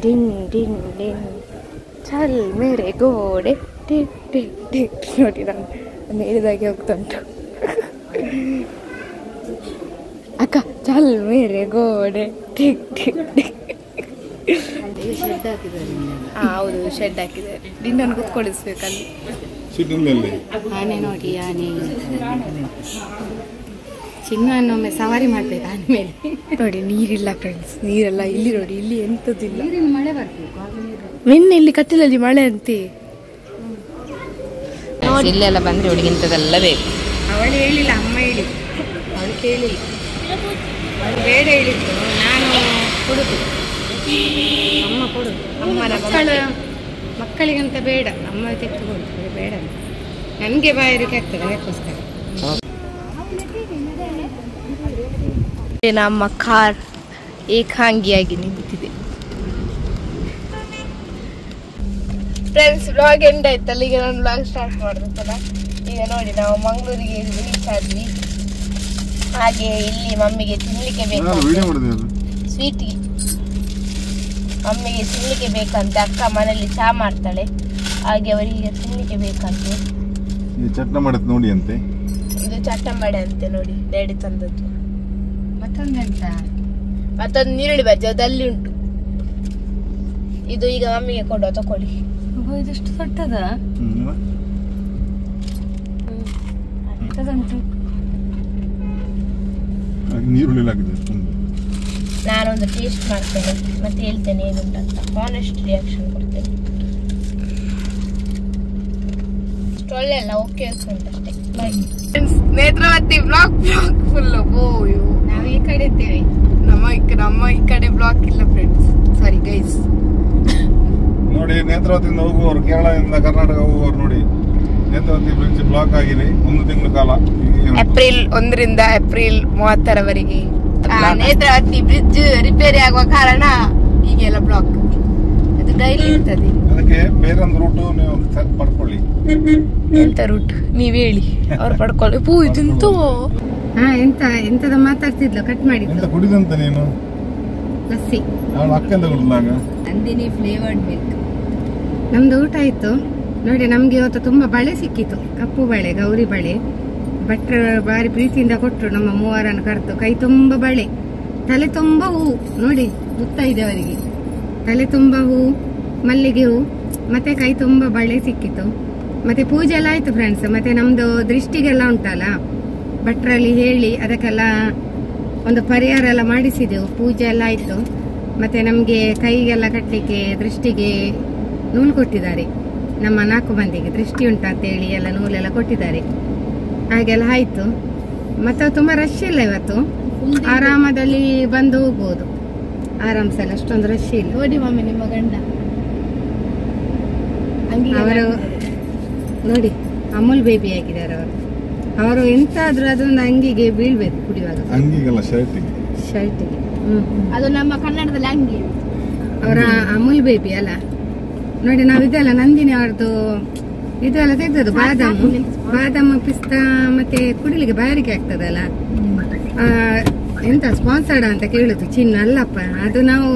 ಡಿನ್ ಡಿನ್ ಡಿನ್ ಚಲ್ ಮೇರೆ ಗೋಡೆ ಟಿಕ್ ಟಿಕ್ ಟಿಕ್. ನೋಡಿ ನಾನು ಹೇಳಿದಾಗೆ ಹೋಗ್ತಾ ಉಂಟು. ಅಕ್ಕ ಚಲ್ ಮೇರೆ ಗೋಡೆ ಟಿಕ್ ಟಿಕ್ ಟಿಕ್. ಹೌದು, ಶೆಡ್ ಹಾಕಿದ್ದಾರೆ. ನಿನ್ನನ್ನು ಕೂತ್ಕೊಳಿಸ್ಬೇಕಲ್ಲಿ. ಆನೆ ನೋಡಿ, ಆನೆ ಚಿನ್ನವನ್ನೊಮ್ಮೆ ಸವಾರಿ ಮಾಡ್ಬೇಕು ಆನೆ ಮೇಲೆ. ನೋಡಿ ನೀರಿಲ್ಲ ಫ್ರೆಂಡ್ಸ್, ನೀರೆಲ್ಲ ಇಲ್ಲಿ ನೋಡಿ, ಇಲ್ಲಿ ಎಂಥದ್ದಿಲ್ಲ. ನೀರಿನ ಮಳೆ ಬರ್ಬೇಕು. ನಿನ್ನೆ ಇಲ್ಲಿ ಕತ್ತಿಲಲ್ಲಿ ಮಳೆ ಅಂತೆ. ಇಲ್ಲೆಲ್ಲ ಬಂದ್ರೆ ಹುಡುಗಿಂತದೆಲ್ಲ ಬೇಕು. ಅವಳು ಹೇಳಿಲ್ಲ, ಅಮ್ಮ ಹೇಳಿದ್ದು. ಅವಳು ಕೇಳಿಲ್ಲ, ಅವಳು ಬೇಡ ಹೇಳಿದ್ದು. ನಾನು ಕೊಡುದು, ಅಮ್ಮ ಕೊಡುದು. ಮಕ್ಕಳಿಗಂತ ಬೇಡ, ಅಮ್ಮ ತೆಗೆದುಕೊಳ್ತಾರೆ. ಬೇಡ, ನನಗೆ ಬಾಯರಿಕೆ ಆಗ್ತದೆ, ಅದಕ್ಕೋಸ್ಕರ. ನಮ್ಮ ಕಾರ್ ಏಕಾಂಗಿಯಾಗಿ ನಿಂತಿದೆ. ಫ್ರೆಂಡ್ಸ್, ವ್ಲಾಗ್ ಎಂಡ್ ಆಯ್ತಲ್ಲ. ಈಗ ನಾನು ವ್ಲಾಗ್ ಸ್ಟಾರ್ಟ್ ಮಾಡ್ಬೇಕಲ್ಲ. ಈಗ ನೋಡಿ, ನಾವು ಮಂಗಳೂರಿಗೆ ರೀಚ್ ಆದ್ವಿ. ಹಾಗೆ ಇಲ್ಲಿ ಮಮ್ಮಿಗೆ ತಿನ್ಲಿಕ್ಕೆ ಬೇಕು, ಸ್ವೀಟಿಗೆ ಮಮ್ಮಿಗೆ ತಿನ್ಲಿಕ್ಕೆ ಬೇಕಂತೆ. ಅಕ್ಕ ಮನೇಲಿ ಚಾ ಮಾಡ್ತಾಳೆ, ಹಾಗೆ ಅವರಿಗೆ ತಿನ್ಲಿಕ್ಕೆ ಬೇಕಂತೆ. ಚಟ್ನ ಮಾಡತ್ ನೋಡಿ ಅಂತೆ. ಇದು ಚಟ್ಟಂಬಡೆ ಅಂತೆ ನೋಡಿ, ಡ್ಯಾಡಿ ತಂದದ್ದು. ಮತ್ತೊಂದು ನೀರುಳ್ಳಿ ಬಜ್ಜಿ ಅದಲ್ಲಿ ಉಂಟು. ಇದು ಈಗ ಮಮ್ಮಿಗೆ ಕೊಡುವ, ತಕೊಳ್ಳಿ. ಇದಷ್ಟು ದೊಡ್ಡದ ನೀರುಳ್ಳಿ. ನಾನೊಂದು ಟೇಸ್ಟ್ ಮಾಡ್ತೇನೆ, ಮತ್ತೆ ಹೇಳ್ತೇನೆ ಹೇಗುಂಟಂತ. ಹಾನೆಸ್ಟ್ ರಿಯಾಕ್ಷನ್ ಕೊಡ್ತೇನೆ. ಒಳ್ಳೆ ಅಲ್ಲ, ಓಕೆ ಉಂಟಷ್ಟೇ. Netravati block full. ನಾವು ಈ ಕಡೆ ಇದ್ದೇವೆ. ನಮ್ಮ ಈ ಕಡೆ ಬ್ಲಾಕ್ ಇಲ್ಲ ಫ್ರೆಂಡ್ಸ್, ಸಾರಿ ಗೈಸ್. ನೋಡಿ, ನೇತ್ರಾವತಿಯಿಂದ ಹೋಗುವವರು, ಕೇರಳದಿಂದ ಕರ್ನಾಟಕ ಹೋಗುವವರು ನೋಡಿ, ನೇತ್ರಾವತಿ ಬ್ರಿಡ್ಜ್ ಬ್ಲಾಕ್ ಆಗಿದೆ 1 ತಿಂಗಳ ಕಾಲ. ಏಪ್ರಿಲ್ 1ರಿಂದ ಏಪ್ರಿಲ್ 30ರವರೆಗೆ ನೇತ್ರಾವತಿ ಬ್ರಿಡ್ಜ್ ರಿಪೇರಿ ಆಗುವ ಕಾರಣ ಈಗೆಲ್ಲ ಬ್ಲಾಕ್. ಅದು ಡೈಲಿ ಇರ್ತದೆ. ಅದಕ್ಕೆ ಬೇರೊಂದು ರೂಟ್ ನೀವು ಪಡ್ಕೊಳ್ಳಿ. ಎಂತ ರೂಟ್ ನೀವ್ ಹೇಳಿ, ಅವ್ರು ಪಡ್ಕೊಳ್ಳಿ. ಪೂ ಇದಂತೂ ಎಂತದ ಮಾತಾಡ್ತಿದ್ಲು, ಕಟ್ ಮಾಡಿದ್ಲು. ಕುಡಿದಂತ ನೀನು ಲಸ್ಸಿ. ಅಕ್ಕೆಂತ ಕುಡಿದಾಗ ನಂದಿನಿ ಫ್ಲೇವರ್ಡ್ ಮಿಲ್ಕ್. ನಮ್ದು ಊಟ ಆಯ್ತು. ನೋಡಿ, ನಮ್ಗೆ ಇವತ್ತು ತುಂಬಾ ಬಳೆ ಸಿಕ್ಕಿತು. ಕಪ್ಪು ಬಳೆ, ಗೌರಿ ಬಳೆ. ಭಟ್ರು ಬಾರಿ ಪ್ರೀತಿಯಿಂದ ಕೊಟ್ಟರು. ನಮ್ಮ ಮೂವರನ್ನು ಕರೆದು ಕೈ ತುಂಬ ಬಳೆ. ತಲೆ ತುಂಬ ಹೂ ನೋಡಿ ಮುತ್ತೈದೆ ಅವರಿಗೆ. ತಲೆ ತುಂಬ ಹೂ, ಮಲ್ಲಿಗೆ ಹೂ, ಮತ್ತೆ ಕೈ ತುಂಬ ಬಳೆ ಸಿಕ್ಕಿತು. ಮತ್ತೆ ಪೂಜೆ ಎಲ್ಲ ಆಯ್ತು ಫ್ರೆಂಡ್ಸ್. ಮತ್ತೆ ನಮ್ದು ದೃಷ್ಟಿಗೆಲ್ಲ ಉಂಟಲ್ಲ, ಭಟ್ರಲ್ಲಿ ಹೇಳಿ ಅದಕ್ಕೆಲ್ಲ ಒಂದು ಪರಿಹಾರ ಎಲ್ಲ ಮಾಡಿಸಿದೆವು. ಪೂಜೆ ಎಲ್ಲ ಆಯ್ತು. ಮತ್ತೆ ನಮ್ಗೆ ಕೈಗೆಲ್ಲ ಕಟ್ಲಿಕ್ಕೆ ದೃಷ್ಟಿಗೆ ನೂಲು ಕೊಟ್ಟಿದ್ದಾರೆ. ನಮ್ಮ 4 ಮಂದಿಗೆ ದೃಷ್ಟಿ ಉಂಟಂತ ಹೇಳಿ ಎಲ್ಲ ನೂಲೆಲ್ಲ ಕೊಟ್ಟಿದ್ದಾರೆ. ಹಾಗೆಲ್ಲ ಆಯ್ತು. ಮತ್ತೆ ತುಂಬಾ ರಶ್ ಇಲ್ಲ ಇವತ್ತು, ಆರಾಮದಲ್ಲಿ ಬಂದು ಹೋಗ್ಬೋದು ಆರಾಮ್ಸಲ್ಲ, ಅಷ್ಟೊಂದು ರಶ್ ಇಲ್ಲ. ನೋಡಿ ಮಮ್ಮಿ ನಿಮ್ಮ ಗಂಡ ಅವರು ನೋಡಿ ಅಮೂಲ್ ಬೇಬಿ ಆಗಿದ್ದಾರೆ. ಅವರು ಎಂತಾದ್ರೂ ಅದೊಂದು ಅಂಗಿಗೆ ಬೀಳ್ಬೇಕು ಕುಡಿಯುವಾಗ, ಅಂಗಿಗೆಲ್ಲ ಶರ್ಟಿಗೆ. ಅದು ನಮ್ಮ ಕನ್ನಡದಲ್ಲಿ ಅಂಗಿ. ಅವರ ಅಮೂಲ್ ಬೇಬಿ ಅಲ್ಲ ನೋಡಿ. ನಾವು ಇದೆಲ್ಲ ನಂದಿನಿ ಅವ್ರದ್ದು ಇದೆಲ್ಲ ತೆಗ್ದದ್ದು, ಬಾದಾಮು ಪಿಸ್ತಾ ಮತ್ತೆ ಕುಡಿಲಿಕ್ಕೆ ಬಾಯಾರಿಕೆ ಆಗ್ತದಲ್ಲ, ಎಂತ ಸ್ಪಾನ್ಸರ್ಡ್ ಅಂತ ಕೇಳುದು. ಚಿನ್ನ ಅಲ್ಲಪ್ಪ, ಅದು ನಾವು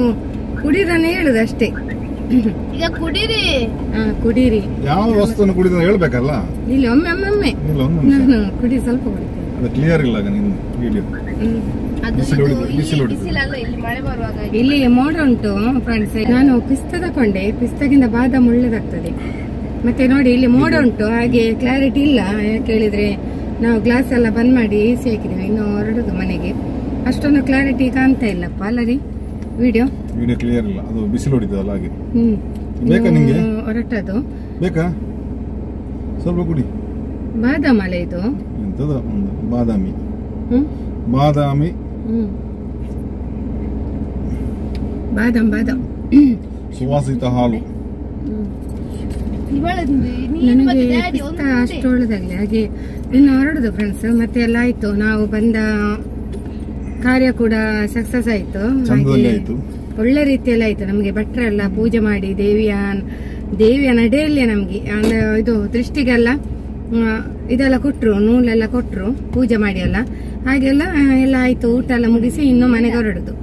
ಕುಡಿದನ್ನೇ ಹೇಳುದು ಅಷ್ಟೇ. ಈಗ ಕುಡೀರಿ. ಕುಡೀರಿ. ಯಾವ ವಸ್ತುವನ್ನು ಕುಡಿದ ಹೇಳ್ಬೇಕಲ್ಲ. ಇಲ್ಲಿ ಒಮ್ಮೆ ನಾನು ಕುಡಿ ಸ್ವಲ್ಪ ಕುಡಿತೇನೆ. ಅದು ಕ್ಲಿಯರ್ ಇಲ್ಲ ನಿನ್ನ ವಿಡಿಯೋ. ಇಲ್ಲಿ ಮೋಡ ಉಂಟು ಫ್ರೆಂಡ್ಸ್. ನಾನು ಪಿಸ್ತಾ ತಕೊಂಡೆ, ಪಿಸ್ತಾಗಿಂದ ಬಾದಾಮ್ ಒಳ್ಳೇದಾಗ್ತದೆ. ಮತ್ತೆ ನೋಡಿ ಇಲ್ಲಿ ಮೋಡ ಉಂಟು, ಹಾಗೆ ಕ್ಲಾರಿಟಿ ಇಲ್ಲ. ಯಾಕೆ ಹೇಳಿದ್ರೆ ನಾವು ಗ್ಲಾಸ್ ಎಲ್ಲ ಬಂದ್ ಮಾಡಿ AC ಹಾಕಿದೀವಿ, ಇನ್ನು ಹೊರಡುದು ಮನೆಗೆ. ಅಷ್ಟೊಂದು ಕ್ಲಾರಿಟಿ ಕಾಣ್ತಾ ಇಲ್ಲಪ್ಪ ಅಲ್ಲ ರೀ ವಿಡಿಯೋ ಕ್ಲಿಯರ್ ಇಲ್ಲ. ಅದು ಬಿಸಿಲು ಹೊಡಿತದಲ್ಲ ಹಾಗೆ. ಬೇಕಾ ನಿಂಗೆ? ಹೊರಟದು ಬೇಕಾ? ಸ್ವಲ್ಪ ಕುಡಿ. ಬಾದಾಮ್ ಅಲ್ಲ ಇದು? ಎಂತದ ಒಂದು ಬಾದಾಮಿ. ಬಾದಾಮಿ ಬಾದಾಮ್ ಸುವಾಸಿತ ಹಾಲು. ನನಗೆ ಪಿಸ್ತಾ ಅಷ್ಟು ಒಳ್ಳೆದಾಗ್ಲಿ. ಹಾಗೆ ಇನ್ನು ಹೊರಡುದು ಫ್ರೆಂಡ್ಸ್. ಮತ್ತೆ ಎಲ್ಲ ಆಯ್ತು, ನಾವು ಬಂದ ಕಾರ್ಯ ಕೂಡ ಸಕ್ಸಸ್ ಆಯ್ತು. ಒಳ್ಳೆ ರೀತಿಯಲ್ಲಿ ಆಯ್ತು. ನಮ್ಗೆ ಭಟ್ರೆಲ್ಲ ಪೂಜೆ ಮಾಡಿ ದೇವಿಯ ನಡೆಯಲ್ಲೇ ನಮ್ಗೆ ಇದು ದೃಷ್ಟಿಗೆಲ್ಲ ಇದೆಲ್ಲ ಕೊಟ್ರು, ನೂಲೆಲ್ಲ ಕೊಟ್ರು, ಪೂಜೆ ಮಾಡಿ ಎಲ್ಲ ಹಾಗೆಲ್ಲ ಎಲ್ಲ ಆಯ್ತು. ಊಟ ಎಲ್ಲ ಮುಗಿಸಿ ಇನ್ನು ಮನೆಗೆ ಹೊರಡುದು.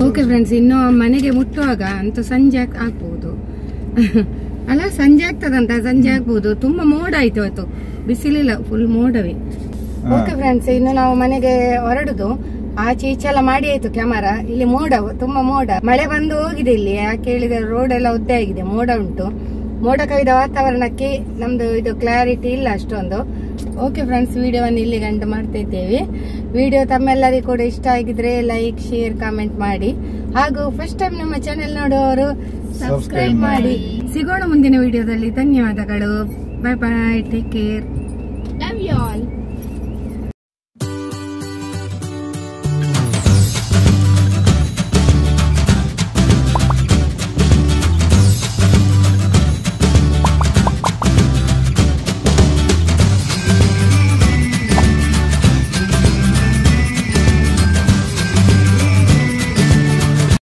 ಓಕೆ ಫ್ರೆಂಡ್ಸ್, ಇನ್ನು ಮನೆಗೆ ಮುಟ್ಟುವಾಗ ಅಂತೂ ಸಂಜೆ ಆಗ್ಬಹುದು ಅಲ್ಲ, ಸಂಜೆ ಆಗ್ತದಂತ. ಸಂಜೆ ಆಗ್ಬಹುದು. ತುಂಬಾ ಮೋಡ ಆಯ್ತು ಇವತ್ತು, ಬಿಸಿಲಿಲ್ಲ, ಫುಲ್ ಮೋಡವೇ. ಓಕೆ ಫ್ರೆಂಡ್ಸ್, ಇನ್ನು ನಾವು ಮನೆಗೆ ಹೊರಡುದು. ಆಚೆ ಈಚೆ ಎಲ್ಲ ಮಾಡಿ ಆಯ್ತು ಕ್ಯಾಮರಾ. ಇಲ್ಲಿ ಮೋಡ, ತುಂಬಾ ಮೋಡ, ಮಳೆ ಬಂದು ಹೋಗಿದೆ ಇಲ್ಲಿ. ಯಾಕೆ ಹೇಳಿದ್ರೆ ರೋಡ್ ಎಲ್ಲ ಒದ್ದೆ ಆಗಿದೆ, ಮೋಡ ಉಂಟು. ಮೋಡ ಕವಿದ ವಾತಾವರಣಕ್ಕೆ ನಮ್ದು ಇದು ಕ್ಲಾರಿಟಿ ಇಲ್ಲ ಅಷ್ಟೊಂದು. ಓಕೆ ಫ್ರೆಂಡ್ಸ್, ವಿಡಿಯೋವನ್ನು ಇಲ್ಲಿ ಗಂಟು ಮಾಡ್ತಾ ಇದ್ದೇವೆ. ವಿಡಿಯೋ ತಮ್ಮೆಲ್ಲರಿಗೂ ಕೂಡ ಇಷ್ಟ ಆಗಿದ್ರೆ ಲೈಕ್, ಶೇರ್, ಕಾಮೆಂಟ್ ಮಾಡಿ. ಹಾಗೂ ಫಸ್ಟ್ ಟೈಮ್ ನಮ್ಮ ಚಾನೆಲ್ ನೋಡುವವರು ಸಬ್ಸ್ಕ್ರೈಬ್ ಮಾಡಿ. ಸಿಗೋಣ ಮುಂದಿನ ವಿಡಿಯೋದಲ್ಲಿ. ಧನ್ಯವಾದಗಳು. Bye bye, take care, love you all.